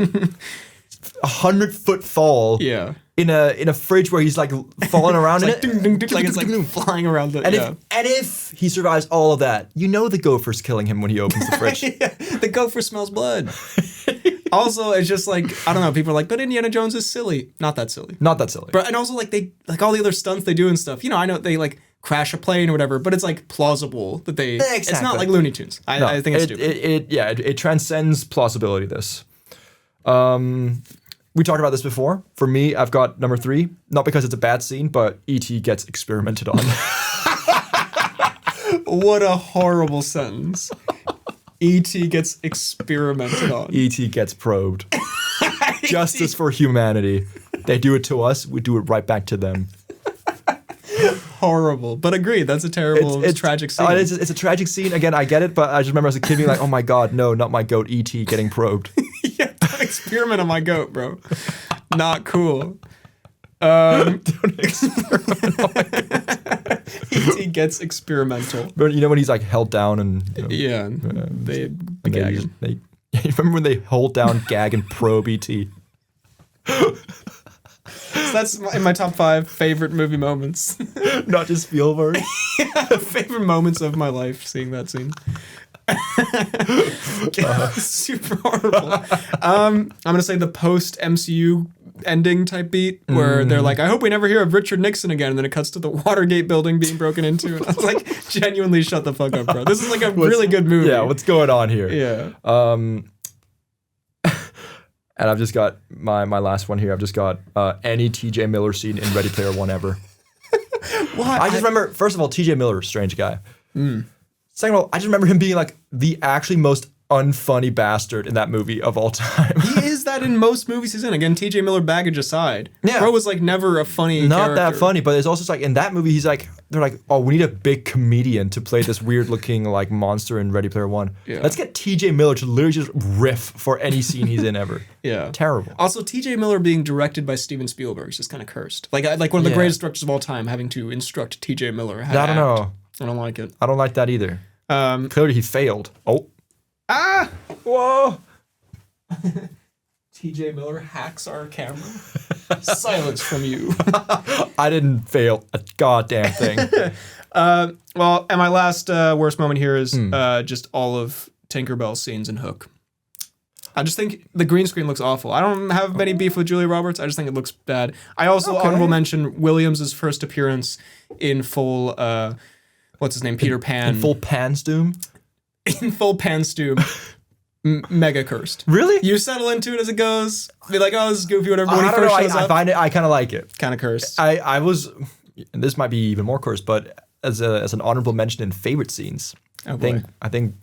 100-foot fall? Yeah. In a fridge where he's like falling around in it, it's like flying around the. And if he survives all of that, the gopher's killing him when he opens the fridge. Yeah, the gopher smells blood. Also, it's just like I don't know. People are like, but Indiana Jones is silly. Not that silly. But and also like they like all the other stunts they do and stuff. I know they like crash a plane or whatever, but it's like plausible that they. Exactly. It's not like Looney Tunes. I think it's stupid. It transcends plausibility. This. We talked about this before. For me, I've got number 3, not because it's a bad scene, but E.T. gets experimented on. What a horrible sentence. E.T. gets experimented on. E.T. gets probed. Justice for humanity. They do it to us, we do it right back to them. Horrible. But agree, that's a terrible, tragic scene. It's a tragic scene. Again, I get it, but I just remember as a kid being like, oh my god, no, not my goat, E.T. getting probed. Yeah, don't experiment on my goat, bro. Not cool. Don't experiment on my goat. E.T. gets experimental. But when he's like held down and... they gag him. You remember when they hold down, gag, and probe E.T.? So that's in my top 5 favorite movie moments. Not just Spielberg. Favorite moments of my life, seeing that scene. Super horrible. I'm gonna say the post MCU ending type beat where they're like, I hope we never hear of Richard Nixon again, and then it cuts to the Watergate building being broken into, and I was like, genuinely shut the fuck up, bro. This is like a really good movie. Yeah, what's going on here? Yeah. And I've just got my last one here. I've just got any TJ Miller scene in Ready Player One ever. What? I just remember, first of all, T.J. Miller, strange guy. Second of all, I just remember him being like the actually most unfunny bastard in that movie of all time. He is that in most movies he's in. Again, T.J. Miller baggage aside. Yeah. Bro was like never a funny Not character. that funny, but it's also just like in that movie, he's like, they're like, oh, we need a big comedian to play this weird looking like monster in Ready Player One. Yeah. Let's get T.J. Miller to literally just riff for any scene he's in ever. Yeah. Terrible. Also, T.J. Miller being directed by Steven Spielberg is just kind of cursed. Like one of the greatest directors of all time having to instruct T.J. Miller how to I don't act. know. I don't like it. I don't like that either. Clearly he failed. Oh. Ah! Whoa. T.J. Miller hacks our camera. Silence from you. I didn't fail a goddamn thing. Well, and my last worst moment here is just all of Tinkerbell's scenes in Hook. I just think the green screen looks awful. I don't have many beef with Julia Roberts. I just think it looks bad. I also honorable mention Williams' first appearance in full, what's his name, Peter Pan. In full Pansdoom? In full Panstoom. Mega cursed. Really? You settle into it as it goes. Be like, oh, this is goofy, whatever. When I he don't know. first shows I up, find it. I kind of like it. kind of cursed. I was, and this might be even more cursed, but as an honorable mention in favorite scenes, Oh, boy. I think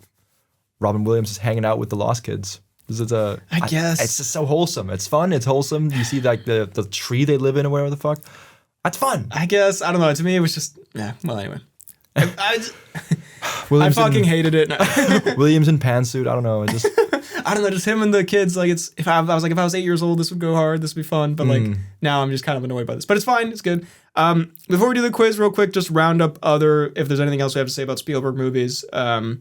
Robin Williams is hanging out with the Lost Kids. This is I guess. it's just so wholesome. It's fun. It's wholesome. You see like the tree they live in or whatever the fuck. That's fun. I guess. I don't know. To me, it was just, yeah. Well, anyway. I Williams fucking hated it. Williams in pantsuit. I don't know. It just I don't know, just him and the kids. Like, it's if I was 8 years old, this would go hard. This would be fun. But like now, I'm just kind of annoyed by this. But it's fine. It's good. Before we do the quiz, real quick, just round up if there's anything else we have to say about Spielberg movies. The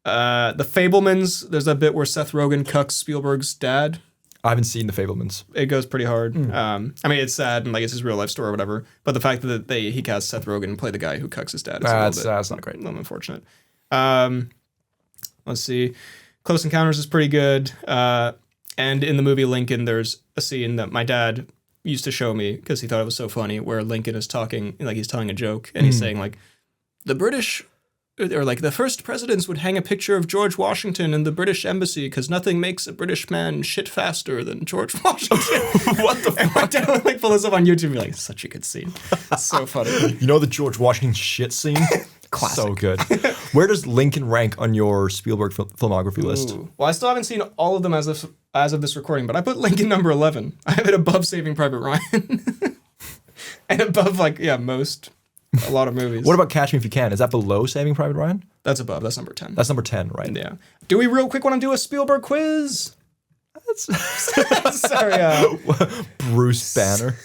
Fabelmans. There's that bit where Seth Rogen cucks Spielberg's dad. I haven't seen The Fabelmans. It goes pretty hard. I mean, it's sad and like it's his real life story or whatever. But the fact that he cast Seth Rogen and play the guy who cucks his dad is That's not great. a little unfortunate. Let's see. Close Encounters is pretty good. And in the movie Lincoln, there's a scene that my dad used to show me because he thought it was so funny, where Lincoln is talking, like he's telling a joke, and he's saying like, the British, or like the first presidents would hang a picture of George Washington in the British embassy because nothing makes a British man shit faster than George Washington. What the fuck? My dad would like pull this up on YouTube and be like, such a good scene. It's so funny. You know the George Washington shit scene? Classic. So good. Where does Lincoln rank on your Spielberg filmography list? Ooh. Well, I still haven't seen all of them as of this recording, but I put Lincoln number 11. I have it above Saving Private Ryan. And above, a lot of movies. What about Catch Me If You Can? Is that below Saving Private Ryan? That's above. That's number 10. That's number 10, right? Yeah. Do we real quick want to do a Spielberg quiz? Sorry. Bruce Banner.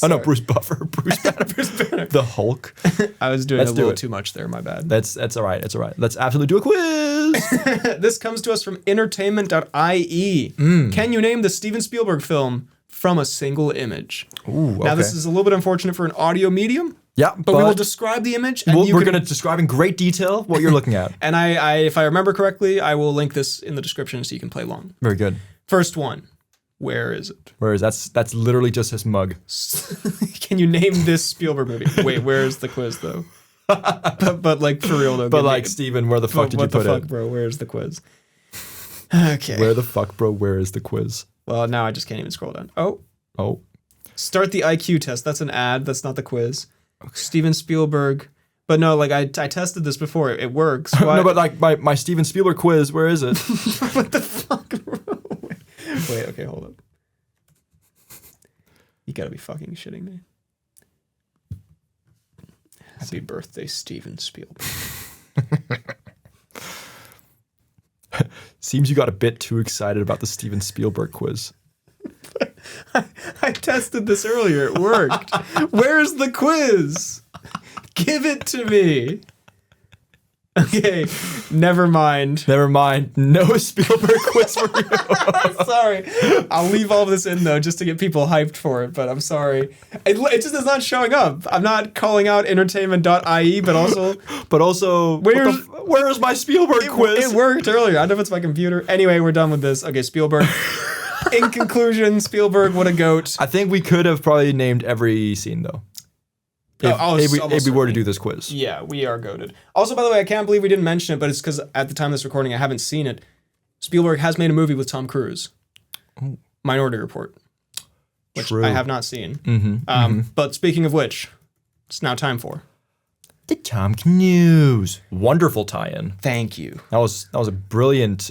Oh no, Bruce Buffer. Bruce Banner. Bruce Banner. The Hulk. I was doing Let's a do little it. too much there. My bad. That's all right. It's all right. Let's absolutely do a quiz. This comes to us from entertainment.ie. Can you name the Steven Spielberg film from a single image? Ooh, okay. Now, this is a little bit unfortunate for an audio medium. Yeah, But we will describe the image. And we're going to describe in great detail what you're looking at. And I, if I remember correctly, I will link this in the description so you can play along. Very good. First one. Where is it? Whereas that's literally just his mug. Can you name this Spielberg movie? Wait, where is the quiz though? but like for real though. But like Steven, where the fuck did you put it? What the fuck, bro? Where's the quiz? Okay. Where the fuck, bro? Where is the quiz? Well, now I just can't even scroll down. Oh. Start the IQ test. That's an ad. That's not the quiz. Okay. Steven Spielberg. But no, like I tested this before. It works. Why? No, but like my Steven Spielberg quiz, where is it? What the fuck, bro? Wait, okay, hold up. You gotta be fucking shitting me. Happy birthday, Steven Spielberg. Seems you got a bit too excited about the Steven Spielberg quiz. I tested this earlier. It worked. Where's the quiz? Give it to me. Okay, never mind. No Spielberg quiz for you. Sorry. I'll leave all of this in, though, just to get people hyped for it, but I'm sorry. It just is not showing up. I'm not calling out entertainment.ie, but also... Where's my Spielberg quiz? It worked earlier. I don't know if it's my computer. Anyway, we're done with this. Okay, Spielberg. In conclusion, Spielberg, what a goat. I think we could have probably named every scene, though. If we were to do this quiz. Yeah, we are goated. Also, by the way, I can't believe we didn't mention it, but it's because at the time of this recording, I haven't seen it. Spielberg has made a movie with Tom Cruise. Minority Report. Which True. I have not seen. But speaking of which, It's now time for The Cnews. Wonderful tie-in. Thank you. That was a brilliant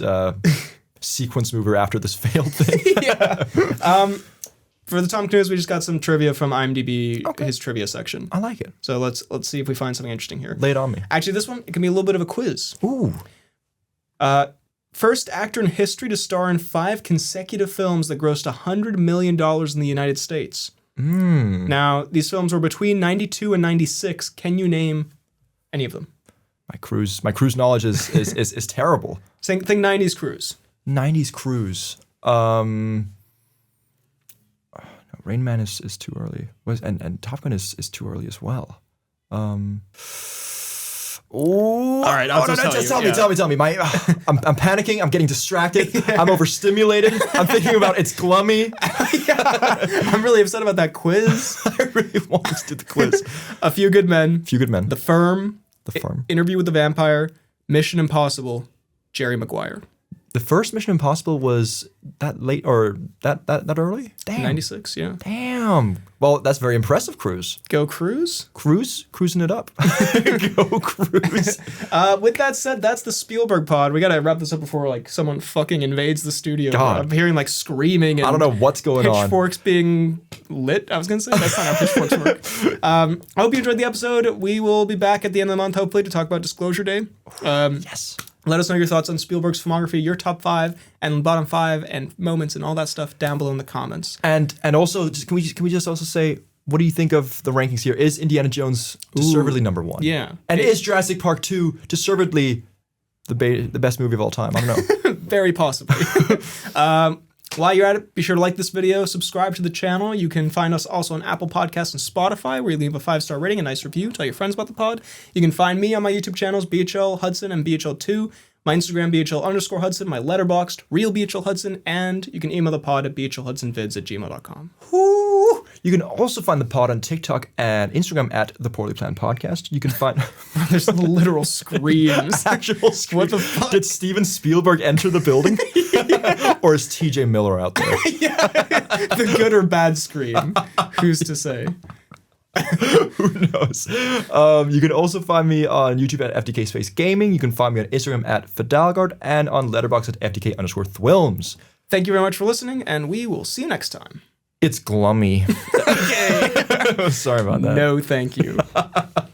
sequence mover after this failed thing. Yeah. For the Timecodes, we just got some trivia from IMDb, his trivia section. I like it. So let's see if we find something interesting here. Lay it on me. Actually, this one, it can be a little bit of a quiz. Ooh. First actor in history to star in 5 consecutive films that grossed $100 million in the United States. Now, these films were between 92 and 96. Can you name any of them? My cruise knowledge is terrible. Think 90s cruise. 90s cruise. Rain Man is too early. And Top Gun is too early as well. All right, I'll tell you. Tell me. I'm panicking. I'm getting distracted. I'm overstimulated. I'm thinking about It's Glummy. I'm really upset about that quiz. I really want to do the quiz. A Few Good Men. The Firm. Firm. Interview with the Vampire. Mission Impossible. Jerry Maguire. The first Mission Impossible was that late or that early? Damn. 96, yeah. Damn. Well, that's very impressive, Cruise. Go Cruise? Cruising it up. Go Cruise. With that said, that's the Spielberg pod. We gotta wrap this up before like someone fucking invades the studio. God. I'm hearing like screaming and I don't know what's going on. Pitchforks being lit. I was gonna say that's not how pitchforks work. I hope you enjoyed the episode. We will be back at the end of the month, hopefully, to talk about Disclosure Day. Yes. Let us know your thoughts on Spielberg's filmography, your top 5 and bottom 5 and moments and all that stuff down below in the comments. And also, can we just also say, what do you think of the rankings here? Is Indiana Jones deservedly number 1? Yeah. And is Jurassic Park 2 deservedly the best movie of all time? I don't know. Very possibly. While you're at it, be sure to like this video, subscribe to the channel. You can find us also on Apple Podcasts and Spotify, where you leave a 5-star rating, a nice review, tell your friends about the pod. You can find me on my YouTube channels, BHL Hudson and BHL2, my Instagram, BHL_Hudson, my Letterboxd, Real BHL Hudson, and you can email the pod at bhlhudsonvids@gmail.com. Ooh. You can also find the pod on TikTok and Instagram at The Poorly Planned Podcast. You can find... There's literal screams. Actual screams. What the fuck? Did Steven Spielberg enter the building? Or is TJ Miller out there? Yeah. The good or bad scream. Who's to say? Who knows? You can also find me on YouTube at FDK Space Gaming. You can find me on Instagram at Fidalgard and on Letterboxd at FDK_Thwilms. Thank you very much for listening, and we will see you next time. It's glummy. Okay. Sorry about that. No, thank you.